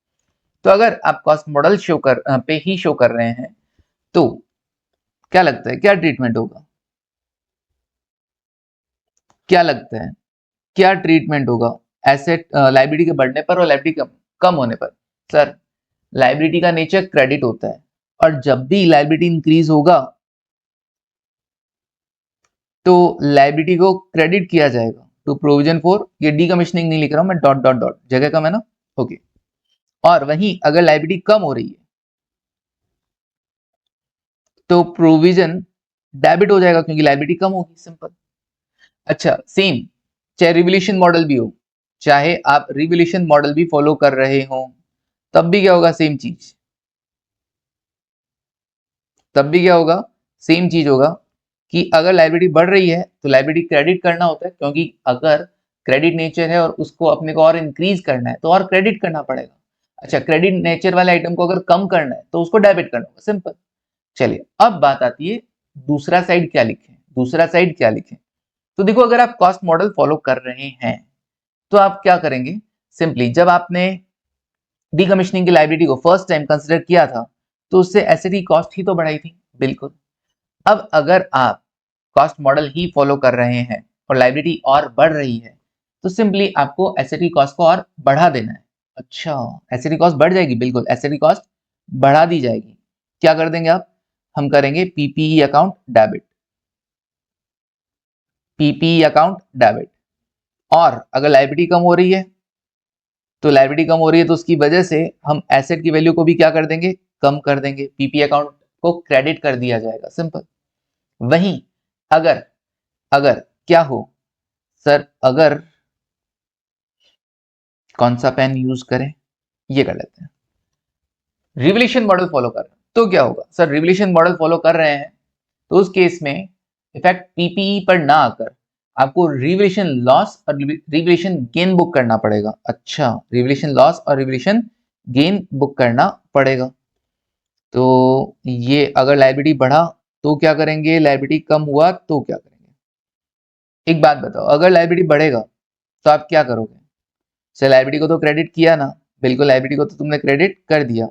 तो अगर आप कॉस्ट मॉडल शो कर पे ही शो कर रहे हैं तो क्या लगता है क्या ट्रीटमेंट होगा, क्या लगता है क्या ट्रीटमेंट होगा एसेट लायबिलिटी के बढ़ने पर और लायबिलिटी कम होने पर। सर लायबिलिटी का नेचर क्रेडिट होता है और जब भी लायबिलिटी इंक्रीज होगा तो लायबिलिटी को क्रेडिट किया जाएगा टू प्रोविजन फॉर, ये डीकमिशनिंग नहीं लिख रहा हूं मैं, डॉट डॉट डॉट जगह कम है ना। ओके, और वहीं अगर लायबिलिटी कम हो रही है तो प्रोविजन डेबिट हो जाएगा क्योंकि लायबिलिटी कम होगी, सिंपल। अच्छा सेम, चाहे रिवैल्यूएशन मॉडल भी हो, चाहे आप रिवैल्यूएशन मॉडल भी फॉलो कर रहे हो, तब भी क्या होगा, सेम चीज, तब भी क्या होगा, सेम चीज होगा कि अगर लायबिलिटी बढ़ रही है तो लायबिलिटी क्रेडिट करना होता है, क्योंकि अगर क्रेडिट नेचर है और उसको अपने को और इंक्रीज करना है तो और क्रेडिट करना पड़ेगा। अच्छा, क्रेडिट नेचर वाले आइटम को अगर कम करना है तो उसको डेबिट करना होगा, सिंपल। चलिए अब बात आती है दूसरा साइड क्या लिखें, दूसरा साइड क्या लिखें। तो देखो अगर आप कॉस्ट मॉडल फॉलो कर रहे हैं तो आप क्या करेंगे, सिंपली जब आपने डीकमिशनिंग की लायबिलिटी को फर्स्ट टाइम कंसिडर किया था तो उससे एसेट की कॉस्ट ही तो बढ़ाई थी, बिल्कुल। अब अगर आप कॉस्ट मॉडल ही फॉलो कर रहे हैं और लायबिलिटी और बढ़ रही है तो सिंपली आपको एसेट की कॉस्ट को और बढ़ा देना है। अच्छा, एसेट की कॉस्ट बढ़ जाएगी, बिल्कुल एसेट की कॉस्ट बढ़ा दी जाएगी। क्या कर देंगे आप, हम करेंगे PPE account debit, PPE account debit. और अगर लायबिलिटी कम हो रही है तो उसकी वजह से हम एसेट की वैल्यू को भी क्या कर देंगे, कम कर देंगे, पीपी अकाउंट को क्रेडिट कर दिया जाएगा, सिंपल। वहीं अगर अगर क्या हो सर, अगर कौन सा पेन यूज करें, ये कर लेते हैं, रिवोल्यूशन मॉडल फॉलो कर रहे हैं तो क्या होगा सर, रिवोल्यूशन मॉडल फॉलो कर रहे हैं तो उस केस में इफेक्ट पीपीई पर ना आकर आपको रिवोल्यूशन लॉस और रिवोल्यूशन गेन बुक करना पड़ेगा। अच्छा, रिवोल्यूशन लॉस और रिवोल्यूशन गेन बुक करना पड़ेगा। तो ये अगर लायबिलिटी बढ़ा तो क्या करेंगे, लायबिलिटी कम हुआ तो क्या करेंगे? एक बात बताओ, अगर लायबिलिटी बढ़ेगा तो आप क्या करोगे? सर लायबिलिटी को तो क्रेडिट किया ना, बिल्कुल लायबिलिटी को तो तुमने क्रेडिट कर दिया।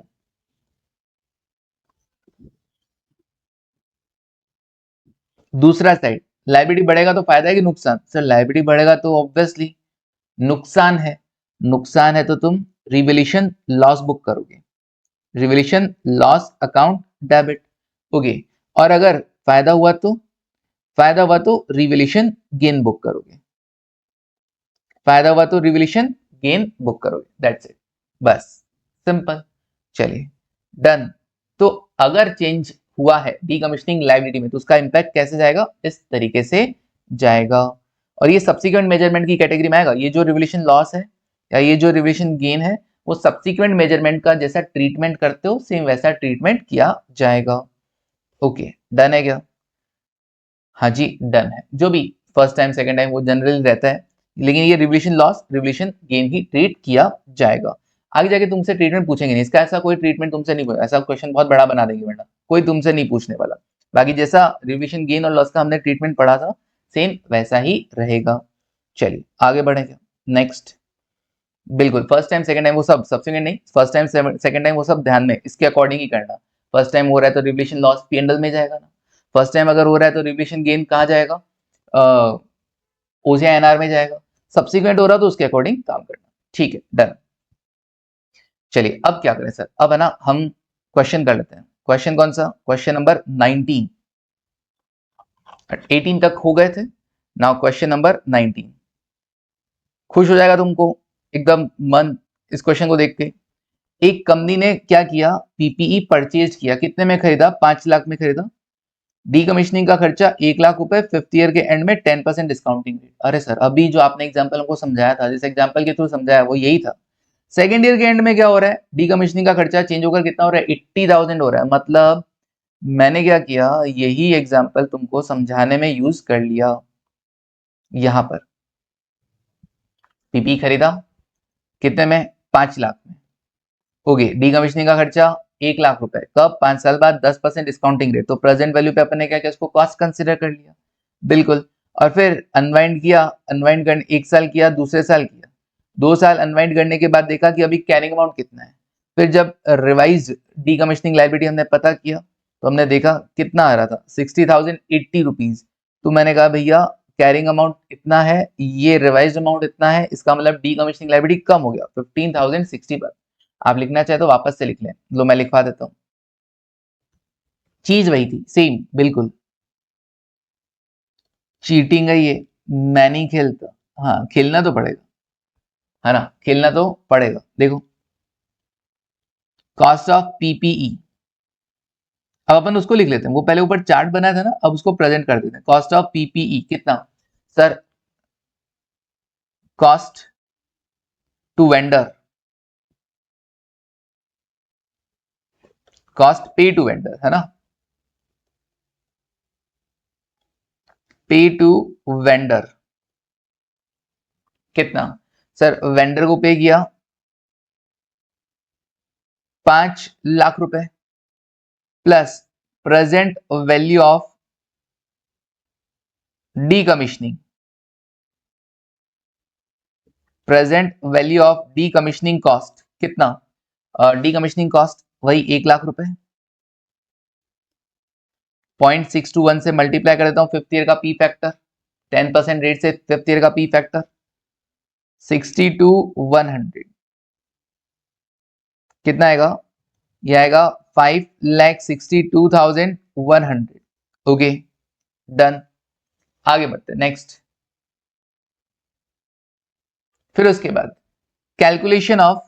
दूसरा साइड, लायबिलिटी बढ़ेगा तो फायदा है कि नुकसान? सर लायबिलिटी बढ़ेगा तो ऑब्वियसली नुकसान है, नुकसान है तो तुम रिवोल्यूशन लॉस बुक करोगे, revolution loss account debit. Okay, और अगर फायदा हुआ तो, फायदा हुआ तो रिवोल्यूशन गेन बुक करोगे, फायदा हुआ तो रिवोल्यूशन गेन बुक करोगे, दैट्स इट, बस, सिंपल। चलिए डन। तो अगर चेंज हुआ है डीकमिशनिंग लायबिलिटी में तो उसका इंपैक्ट कैसे जाएगा, इस तरीके से जाएगा। और ये सब्सिक्वेंट मेजरमेंट की कैटेगरी में आएगा। ये जो रिवोल्यूशन लॉस है या ये जो रिवोल्यूशन गेन है वो सब्सिक्वेंट मेजरमेंट का जैसा ट्रीटमेंट करते हो सेम वैसा ट्रीटमेंट किया जाएगा। ओके, डन है क्या? हाँ जी डन है। जो भी फर्स्ट टाइम सेकंड टाइम वो जनरली रहता है, लेकिन ये रिवोल्यूशन लॉस रिवोल्यूशन गेन ही ट्रीट किया जाएगा। आगे जाके तुमसे ट्रीटमेंट पूछेंगे नहीं, इसका ऐसा कोई ट्रीटमेंट तुमसे नहीं पूछा, ऐसा क्वेश्चन बहुत बड़ा बना देंगे वरना कोई तुमसे नहीं पूछने वाला। बाकी जैसा रिवोल्यूशन गेन और लॉस का हमने ट्रीटमेंट पढ़ा था सेम वैसा ही रहेगा। चलिए आगे बढ़ेंगे नेक्स्ट। बिल्कुल फर्स्ट टाइम सेकंड टाइम वो सब सब्सिक्वेंट नहीं, फर्स्ट टाइम सेकंड टाइम वो सब ध्यान में इसके अकॉर्डिंग ही करना। फर्स्ट टाइम हो रहा है तो रिवोल्यूशन लॉस पी&ल में जाएगा ना, फर्स्ट टाइम अगर हो रहा है तो रिवोल्यूशन गेन कहाँ जाएगा, ओसीआईएनआर में जाएगा, सब्सिक्वेंट हो रहा तो उसके अकॉर्डिंग काम करना। ठीक है डन। चलिए अब क्या करें सर, अब है ना हम क्वेश्चन कर लेते हैं। क्वेश्चन कौन सा, क्वेश्चन नंबर 19, 18 तक हो गए थे, नाउ क्वेश्चन नंबर 19। खुश हो जाएगा तुमको एकदम मन इस क्वेश्चन को देख के। एक कंपनी ने क्या किया, पीपीई परचेज किया, कितने में खरीदा, 5 लाख में खरीदा। डीकमिशनिंग का खर्चा 1 लाख रुपए, फिफ्थ ईयर के एंड में 10% डिस्काउंटिंग रेट। अरे सर अभी जो आपने एग्जांपल हमको समझाया था, जिस एग्जांपल के थ्रू समझाया वो यही था। सेकेंड ईयर के एंड में क्या हो रहा है, डीकमिशनिंग का खर्चा चेंज होकर कितना हो रहा है, 80,000 हो रहा है। मतलब मैंने क्या किया, यही एग्जाम्पल तुमको समझाने में यूज कर लिया। यहां पर पीपी खरीदा कितने में, 5 लाख में। ओके, डीकमिशनिंग का खर्चा 1 लाख रुपए, कब, 5 साल बाद, 10% डिस्काउंटिंग रेट। तो प्रेजेंट वैल्यू पे अपन ने क्या किया, उसको कॉस्ट कंसिडर कर लिया, बिल्कुल। और फिर अनवाइंड किया, अनवाइंड करने 1 साल किया, दूसरे साल किया, 2 साल अनवाइंड करने के बाद देखा कि अभी कैरिंग अमाउंट कितना है। फिर जब रिवाइज डीकमिशनिंग लायबिलिटी हमने पता किया तो हमने देखा कितना आ रहा था, 60,080 रुपीज। तो मैंने कहा भैया कैरिंग अमाउंट इतना है, ये रिवाइज अमाउंट इतना है, इसका मतलब डीकमिशनिंग लायबिलिटी कम हो गया 15,060 पर। आप लिखना चाहे तो वापस से लिख लें, लो मैं लिखवा देता हूँ। चीज वही थी सेम बिल्कुल, चीटिंग है ये, मैं नहीं खेलता। हाँ खेलना तो पड़ेगा, है ना, खेलना तो पड़ेगा। देखो कॉस्ट ऑफ पीपीई, अब अपन उसको लिख लेते हैं, वो पहले ऊपर चार्ट बनाया था ना, अब उसको प्रेजेंट कर देते हैं। कॉस्ट ऑफ पीपीई कितना sir, cost to vendor, cost pay to vendor, है ना, पे टू वेंडर कितना सर, वेंडर को पे किया 5 लाख रुपए plus present value of decommissioning, present value of decommissioning cost कितना, डीकमिशनिंग कॉस्ट वही 1 लाख रुपए, 0.621 से मल्टीप्लाई कर देता हूं फिफ्थ ईयर का पी फैक्टर, 10% रेट से फिफ्थ ईयर का पी फैक्टर 62,100 कितना आएगा, ये आएगा 5,62,100। ओके डन, आगे बढ़ते नेक्स्ट। फिर उसके बाद कैलकुलेशन ऑफ,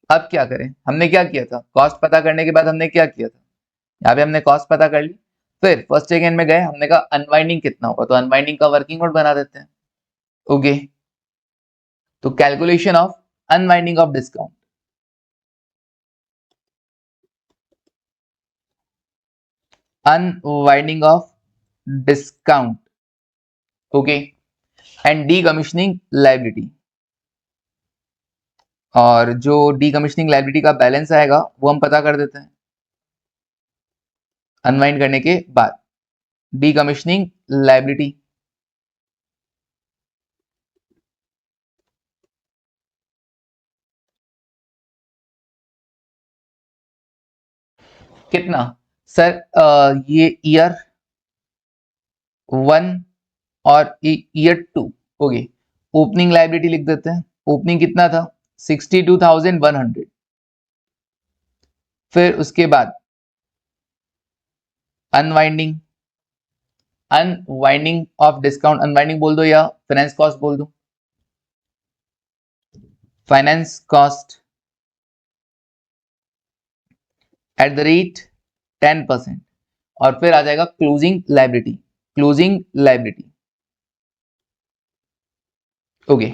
अब क्या करें, हमने क्या किया था, कॉस्ट पता करने के बाद हमने क्या किया था, यहाँ पे हमने कॉस्ट पता कर ली, फिर फर्स्ट सेकेंड में गए, हमने कहा अनवाइंडिंग कितना होगा, तो अनवाइंडिंग का वर्किंग नोट बना देते हैं। ओके, तो calculation of unwinding of discount, unwinding of discount, okay, and decommissioning liability, और जो डीकमीशनिंग लायबिलिटी का बैलेंस आएगा वो हम पता कर देते हैं अनवाइंड करने के बाद। डीकमीशनिंग लायबिलिटी कितना सर, ये ईयर 1 और ईयर 2, ओके, ओपनिंग लायबिलिटी लिख देते हैं, ओपनिंग कितना था 62,100, फिर उसके बाद unwinding, unwinding of discount, unwinding बोल दो या फाइनेंस कॉस्ट बोल दो, finance cost at the rate 10%, और फिर आ जाएगा closing liability, closing liability, okay,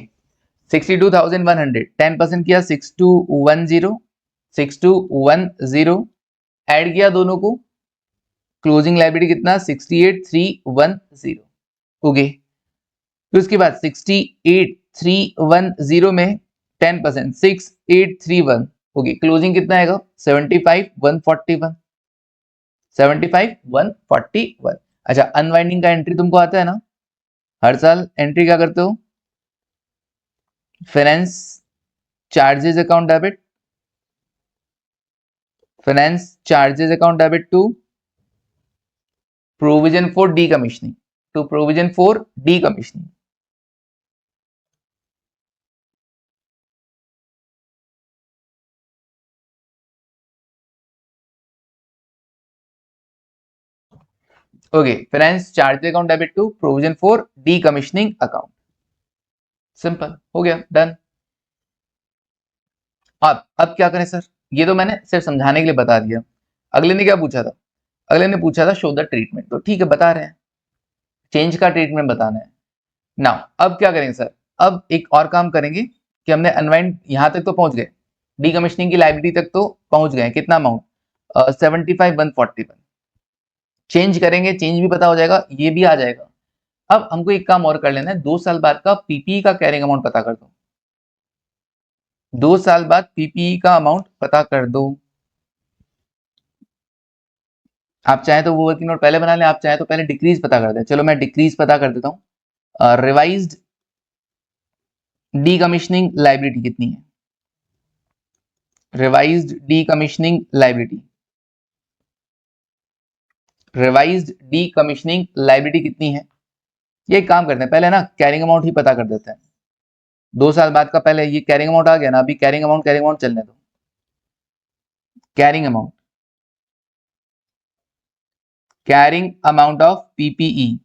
62,100 10% किया 6210, 6210 ऐड किया दोनों को, क्लोजिंग लायबिलिटी कितना 68,310, ओके, फिर उसके बाद 68,310 में 10% 6831, ओके, क्लोजिंग कितना आएगा 75,141, 75,141। अच्छा, अनवाइंडिंग का एंट्री तुमको आता है ना, हर साल एंट्री क्या करते हो, finance charges account debit, finance charges account debit to provision for decommissioning, to provision for decommissioning, okay, finance charges account debit to provision for decommissioning account, simple हो गया, डन। अब क्या करें सर, ये तो मैंने सिर्फ समझाने के लिए बता दिया, अगले ने क्या पूछा था, अगले ने पूछा था शो द ट्रीटमेंट, तो ठीक है बता रहे हैं, चेंज का ट्रीटमेंट बताना है ना। अब क्या करेंगे सर, अब एक और काम करेंगे कि हमने अनवाइंड यहां तक तो पहुंच गए, डीकमीशनिंग की लायबिलिटी तक तो पहुंच गए, कितना अमाउंट 75,141, चेंज करेंगे, चेंज भी पता हो जाएगा, ये भी आ जाएगा। अब हमको एक काम और कर लेना है, 2 साल बाद का पीपीई का कैरिंग अमाउंट पता कर दो, 2 साल बाद पीपीई का अमाउंट पता कर दो। आप चाहे तो वो वर्किंग नोट पहले बना लें, आप चाहे तो पहले डिक्रीज पता कर दें, चलो मैं डिक्रीज पता कर देता हूँ। रिवाइज्ड डीकमीशनिंग लायबिलिटी कितनी है, revised decommissioning liability, revised decommissioning liability कितनी है, ये एक काम करते हैं, पहले ना कैरिंग अमाउंट ही पता कर देते हैं, 2 साल बाद का पहले ये कैरिंग अमाउंट आ गया ना, अभी कैरिंग अमाउंट चलने दो, carrying amount, carrying amount of PPE,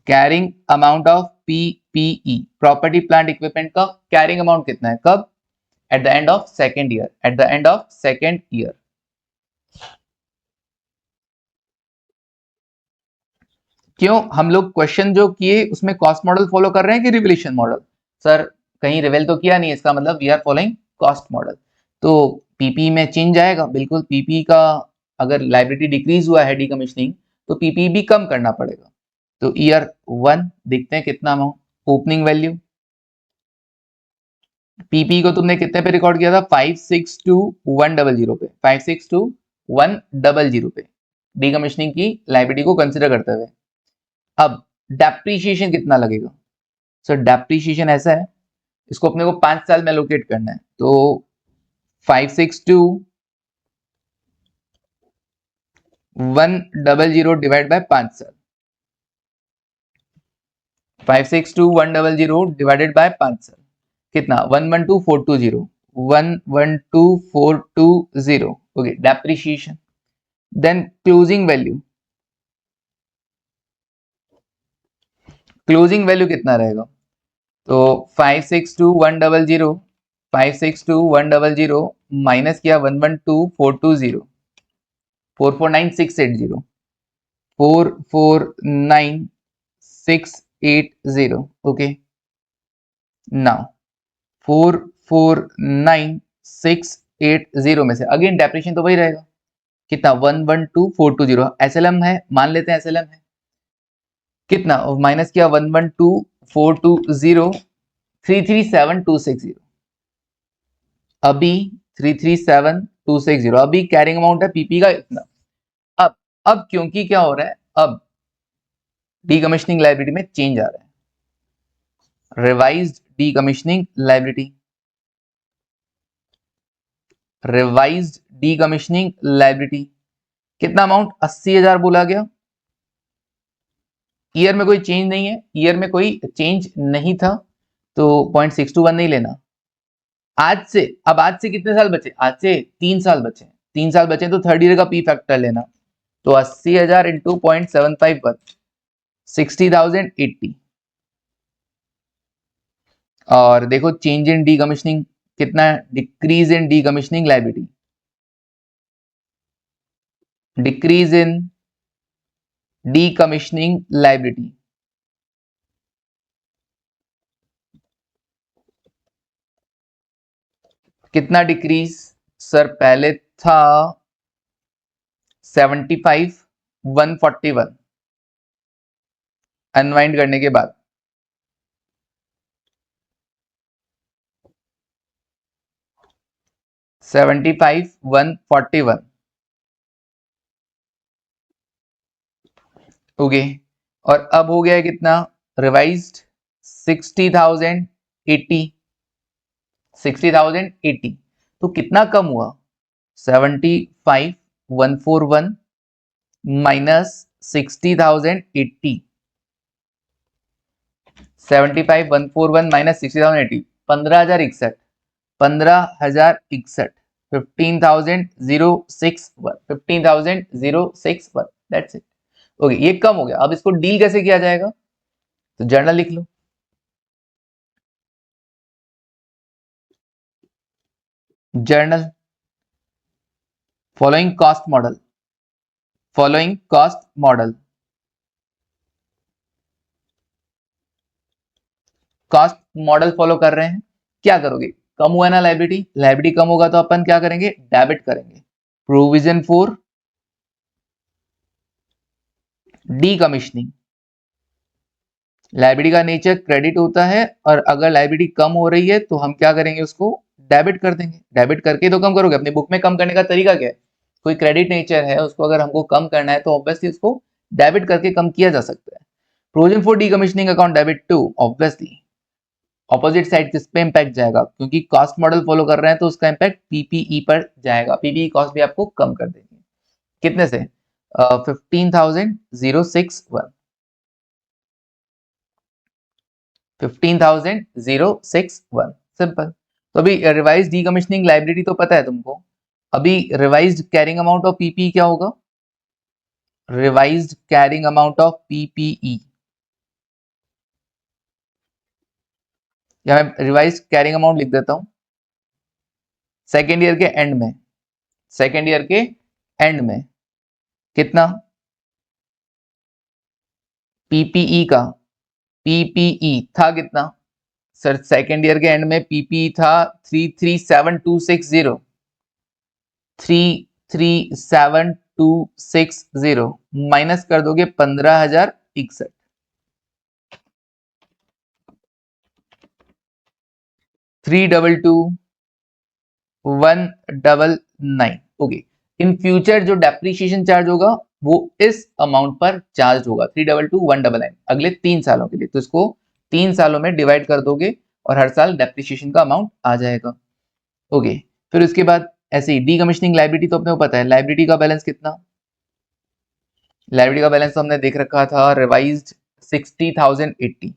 carrying amount of PPE, property plant equipment का कैरिंग अमाउंट कितना है, कब, eight the end of second year, eight the end of second year. क्यों हम लोग क्वेश्चन जो किए उसमें कॉस्ट मॉडल फॉलो कर रहे हैं कि रिवल्यूशन मॉडल, सर कहीं रिवेल तो किया नहीं, इसका मतलब we are following cost model, तो पीपीई में चेंज आएगा, बिल्कुल पीपीई का अगर लायबिलिटी डिक्रीज हुआ है डीकमीशनिंग, तो पीपीई भी कम करना पड़ेगा, तो ईयर 1 देखते हैं कितना अमाउंट, ओपनिंग वैल्यू, पीपी को तुमने कितने पे रिकॉर्ड किया था 562,100 पे, 562,100 पे डीकमीशनिंग की लायबिलिटी को कंसिडर करते हुए। अब डेप्रीशिएशन कितना लगेगा, सो डेप्रीशिएशन ऐसा है, इसको अपने को 5 साल में एलोकेट करना है, तो 562,100 डिवाइड बाय 5 साल, 562,100 डिवाइडेड बाय 5 साल कितना 112,420, 112,420, okay, depreciation, then closing value, closing value कितना रहेगा? तो 562100, 562100 माइनस किया 112420, 449680, 449680। ओके, नाउ 449680 में से अगेन डेप्रिशिएशन तो वही रहेगा, कितना? 112420 एसएलएम है, मान लेते हैं एसएलएम है, कितना माइनस किया 112420, 337260, अभी 337260 अभी कैरिंग अमाउंट है पीपी का इतना। अब अब क्योंकि क्या हो रहा है, अब डीकमिशनिंग लायबिलिटी में चेंज आ रहा है, revised decommissioning liability, revised decommissioning liability कितना अमाउंट? 80,000 बोला गया। ईयर में कोई चेंज नहीं है, ईयर में कोई चेंज नहीं था, तो 0.621 नहीं लेना। आज से, अब आज से कितने साल बचे? आज से 3 साल बचे, 3 साल बचे तो थर्ड ईयर का पी फैक्टर लेना, तो 80,000 इंटू 0.751, 60,080। और देखो चेंज इन डीकमिशनिंग कितना है? Decrease in decommissioning liability, decrease in decommissioning liability कितना डिक्रीज? सर पहले था 75,141, अनवाइंड करने के बाद 75,141। ओके, और अब हो गया है कितना? रिवाइज्ड 60,080, 60,080, तो कितना कम हुआ? 75,141 minus 60,080, 75,141 minus 60,080, 15,061, 15,061, 15,061, 15,061, that's it. Okay, ये कम हो गया। अब इसको डील कैसे किया जाएगा? तो जर्नल लिख लो, journal following cost model, following cost model, cost model follow कर रहे हैं। क्या करोगे? कम हुआ ना लायबिलिटी, लायबिलिटी कम होगा तो अपन क्या करेंगे? डेबिट करेंगे। प्रोविजन फॉर डीकमिशनिंग, लायबिलिटी का नेचर क्रेडिट होता है, और अगर लायबिलिटी कम हो रही है तो हम क्या करेंगे? उसको डेबिट कर देंगे। डेबिट करके तो कम करोगे। अपनी बुक में कम करने का तरीका क्या है? कोई क्रेडिट नेचर है, उसको अगर हमको कम करना है तो ऑब्वियसली उसको डेबिट करके कम किया जा सकता है। Provision for decommissioning account debit to, obviously opposite side किस पे इंपैक्ट जाएगा? क्योंकि कॉस्ट मॉडल फॉलो कर रहे हैं तो उसका इंपैक्ट पीपीई पर जाएगा। पीपीई कॉस्ट भी आपको कम कर देंगे, कितने से? 15,061, 15,061, सिंपल। तो अभी रिवाइज डीकमिशनिंग लायबिलिटी तो पता है तुमको। अभी revised carrying amount of PPE क्या होगा? Revised carrying amount of PPE, या मैं रिवाइज्ड कैरिंग अमाउंट लिख देता हूं सेकेंड ईयर के एंड में, सेकेंड ईयर के एंड में कितना? पीपीई का, पीपीई था कितना? सर सेकेंड ईयर के एंड में पीपीई था 337260, 337260 माइनस कर दोगे 15,061, 322,199। ओके, इन फ्यूचर जो डेप्रीशिएशन चार्ज होगा वो इस अमाउंट पर चार्ज होगा, 322,199 अगले 3 सालों के लिए। तो इसको 3 सालों में डिवाइड कर दोगे और हर साल डेप्रीशिएशन का अमाउंट आ जाएगा। ओके, फिर उसके बाद ऐसे ही डीकमिशनिंग लायबिलिटी तो अपने को पता है, लायबिलिटी का बैलेंस कितना? लायबिलिटी का बैलेंस तो हमने देख रखा था, रिवाइज्ड 60,080,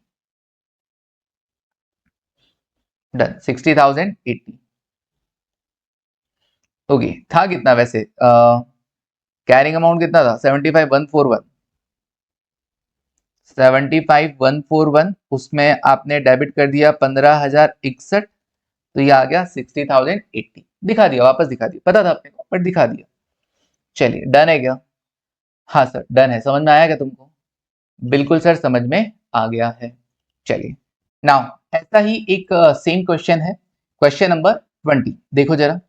डन 60,080। ओके, था कितना वैसे? कैरिंग अमाउंट कितना था? 75,141, 75,141, उसमें आपने डेबिट कर दिया 15,061, तो ये आ गया 60,080। दिखा दिया, वापस दिखा दिया, पता था अपने को बट दिखा दिया। चलिए डन है क्या? हाँ सर डन है। समझ में आया क्या तुमको? बिल्कुल सर समझ में आ गया है। चलिए नाउ ऐसा ही एक सेम क्वेश्चन है, क्वेश्चन नंबर 20। देखो जरा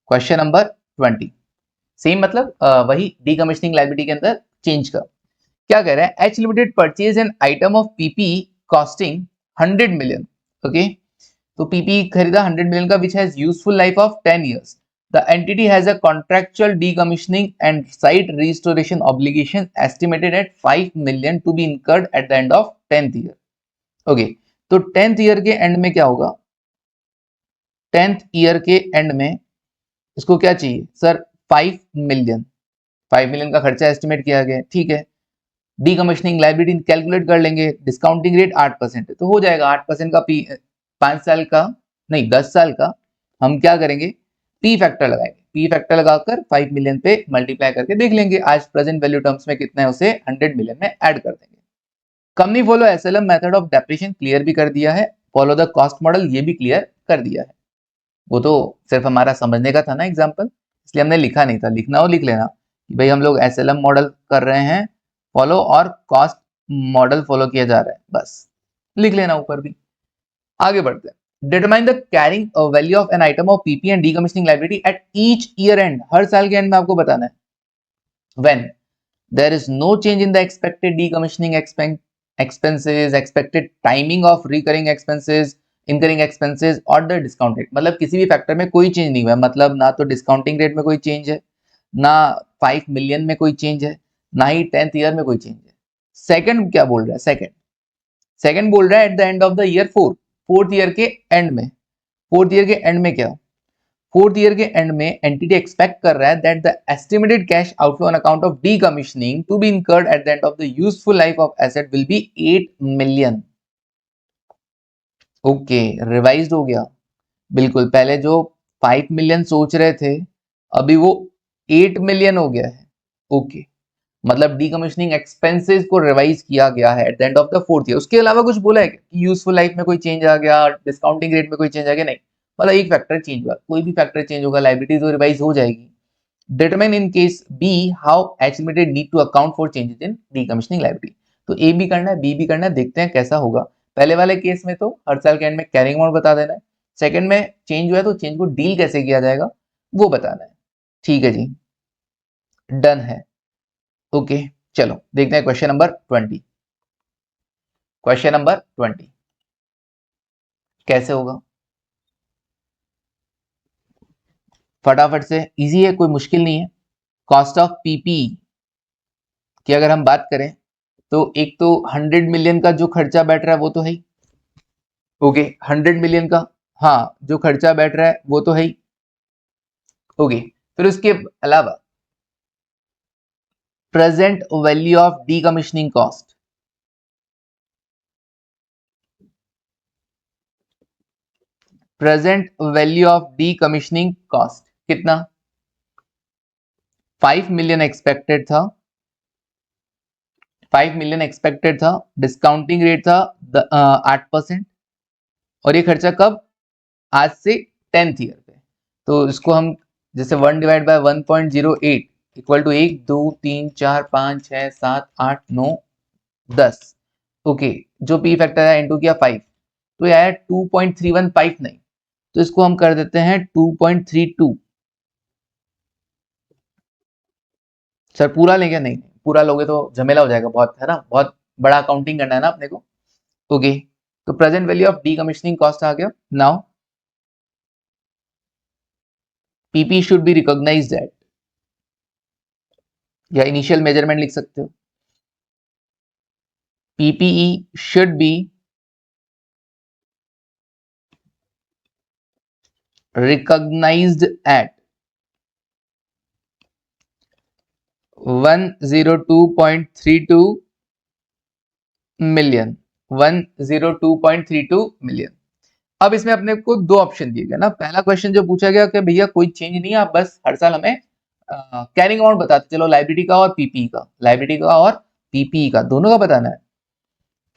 क्वेश्चन नंबर 20, सेम मतलब वही डीकमिशनिंग लायबिलिटी के अंदर चेंज का। क्या कह रहा है? H limited purchase an item of PP costing 100 million. Okay, तो पीपी खरीदा 100 मिलियन का, which has useful life of 10 years. The entity has a contractual decommissioning and site restoration obligation estimated at 5 million to be incurred at the end of 10th year. Okay, तो 10th ईयर के एंड में क्या होगा? 10th ईयर के एंड में इसको क्या चाहिए सर? 5 मिलियन। 5 मिलियन का खर्चा एस्टिमेट किया गया, ठीक है। डीकमिशनिंग लायबिलिटी कैलकुलेट कर लेंगे, डिस्काउंटिंग रेट 8% है, तो हो जाएगा 8% का पी 5 साल का नहीं 10 साल का हम क्या करेंगे? पी फैक्टर लगाएंगे। पी फैक्टर लगाकर 5 मिलियन पे मल्टीप्लाई करके देख लेंगे आज प्रेजेंट वैल्यू टर्म्स में कितना है, उसे 100 मिलियन में ऐड कर देंगे। Company follow SLM method of depreciation clear भी कर दिया है, फॉलो द कॉस्ट मॉडल ये भी क्लियर कर दिया है। वो तो सिर्फ हमारा समझने का था ना एग्जाम्पल, इसलिए हमने लिखा नहीं था। लिखना हो लिख लेना कि भाई हम लोग एसएलएम मॉडल कर रहे हैं फॉलो और कॉस्ट मॉडल फॉलो किया जा रहा है, बस लिख लेना ऊपर भी। आगे बढ़ते हैं। Determine the carrying value of an item of PP and decommissioning liability at each year end. हर साल के एंड में आपको बताना है। When there is no change in the expected decommissioning expenses, expected timing of recurring expenses, incurring expenses और द डिस्काउंट रेट। मतलब किसी भी फैक्टर में कोई चेंज नहीं हुआ है, मतलब ना तो डिस्काउंटिंग रेट में कोई चेंज है, ना 5 मिलियन में कोई चेंज है, ना ही 10th ईयर में कोई चेंज है। सेकंड क्या बोल रहा है? सेकंड बोल रहा है at the end of the year 4, fourth year के एंड में। फोर्थ ईयर के एंड में क्या? फोर्थ ईयर के एंड में एंटिटी एक्सपेक्ट कर रहा है that the estimated cash outflow on account of decommissioning to be incurred at the end of the useful life of asset will be 8 million. Okay, revised हो गया। बिल्कुल, पहले जो 5 मिलियन सोच रहे थे अभी वो 8 मिलियन हो गया है। ओके, मतलब डीकमिशनिंग एक्सपेंसेस को रिवाइज किया गया है at the end of the fourth year. उसके अलावा कुछ बोला है कि यूजफुल लाइफ में कोई चेंज आ गया, डिस्काउंटिंग रेट में कोई चेंज आ गया? नहीं, मतलब एक फैक्टर चेंज हुआ। कोई भी फैक्टर चेंज होगा लायबिलिटी तो रिवाइज हो जाएगी। Determine in case B how H limited need to account for changes in decommissioning liability. तो ए भी करना है, बी भी करना है, देखते हैं कैसा होगा। पहले वाले केस में तो हर साल के एंड में कैरिंग अमाउंट बता देना है, सेकंड में चेंज हुआ है तो चेंज को डील कैसे किया जाएगा वो बताना है। ठीक है जी, डन है। ओके, चलो देखते हैं क्वेश्चन नंबर 20। क्वेश्चन नंबर 20 कैसे होगा? फटाफट से, इजी है, कोई मुश्किल नहीं है। कॉस्ट ऑफ पीपी की अगर हम बात करें तो एक तो 100 मिलियन का जो खर्चा बैठ रहा है वो तो है ही। ओके, 100 मिलियन का हाँ जो खर्चा बैठ रहा है वो तो है ही। ओके, फिर उसके अलावा present value of decommissioning cost, present value of decommissioning cost कितना? 5 मिलियन एक्सपेक्टेड था, 5 मिलियन एक्सपेक्टेड था, डिस्काउंटिंग रेट था 8%, और ये खर्चा कब? आज से 10th ईयर पे। तो इसको हम जैसे 1 divide by 1.08 equal to 1 2 3 4 5 6 7 8 9 10। Okay, जो पी फैक्टर है इनटू किया 5, तो ये आया 2.315। तो इसको हम कर देते हैं 2.32। सर पूरा लेंगे? नहीं, पूरा लोगे तो झमेला हो जाएगा बहुत, है ना, बहुत बड़ा अकाउंटिंग करना है ना अपने को। ओके, तो present value of decommissioning cost आ गया। Now PP should be recognised at, या इनिशियल मेजरमेंट लिख सकते हो, PPE should be recognized at 102.32 million, 102.32 million. अब इसमें अपने को दो ऑप्शन दिए गए ना। पहला क्वेश्चन जो पूछा गया कि भैया कोई चेंज नहीं है, आप बस हर साल हमें कैरिंग अमाउंट बताते चलो, लाइबिलिटी का और पीपीई का, लाइबिलिटी का और पीपीई का दोनों का बताना है।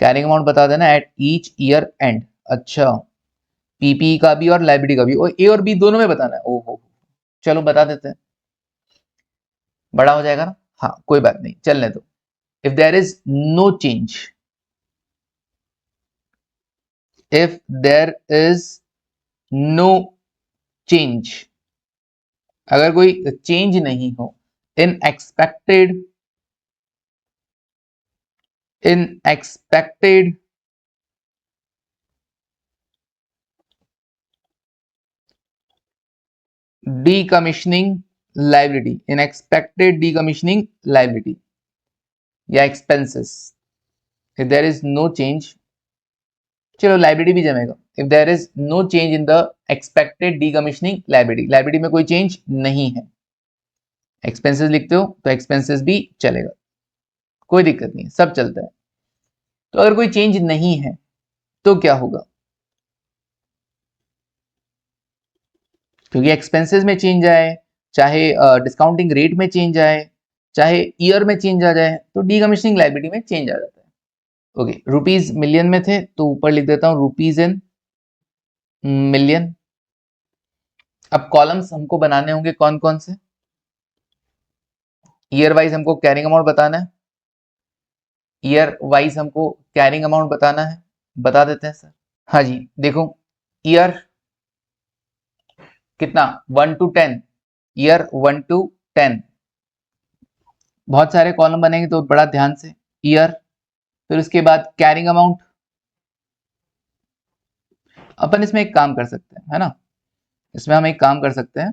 कैरिंग अमाउंट बता देना एट ईच ईयर एंड। अच्छा, पीपी का भी और लाइबिलिटी का भी, और ए और बी दोनों में बताना है। ओहो, चलो बता देते हैं, बड़ा हो जाएगा ना। हाँ कोई बात नहीं, चलने दो। If there is no change, if there is no change, अगर कोई चेंज नहीं हो in expected decommissioning liability, in expected decommissioning liability या expenses, if there is no change, चलो लाइबिलिटी भी जमेगा। If there is no change in the expected decommissioning liability, liability में कोई चेंज नहीं है, एक्सपेंसेस लिखते हो तो एक्सपेंसेस भी चलेगा, कोई दिक्कत नहीं, सब चलता है। तो अगर कोई चेंज नहीं है तो क्या होगा, क्योंकि एक्सपेंसेस में चेंज आए, चाहे डिस्काउंटिंग रेट में चेंज आए, चाहे ईयर में चेंज आ जाए, तो डीकमिशनिंग लाइबिलिटी में चेंज आ जाता है। ओके, रुपीज मिलियन में थे तो ऊपर लिख देता हूं रुपीज इन मिलियन। अब कॉलम्स हमको बनाने होंगे कौन कौन से, ईयर वाइज हमको कैरिंग अमाउंट बताना है, ईयर वाइज हमको कैरिंग अमाउंट बताना है, बता देते हैं सर। हाँ जी देखो, ईयर कितना 1 to 10, ईयर 1 to 10, बहुत सारे कॉलम बनेंगे तो बड़ा ध्यान से, ईयर, फिर उसके बाद कैरिंग अमाउंट। अपन इसमें एक काम कर सकते हैं, है ना, इसमें हम एक काम कर सकते हैं,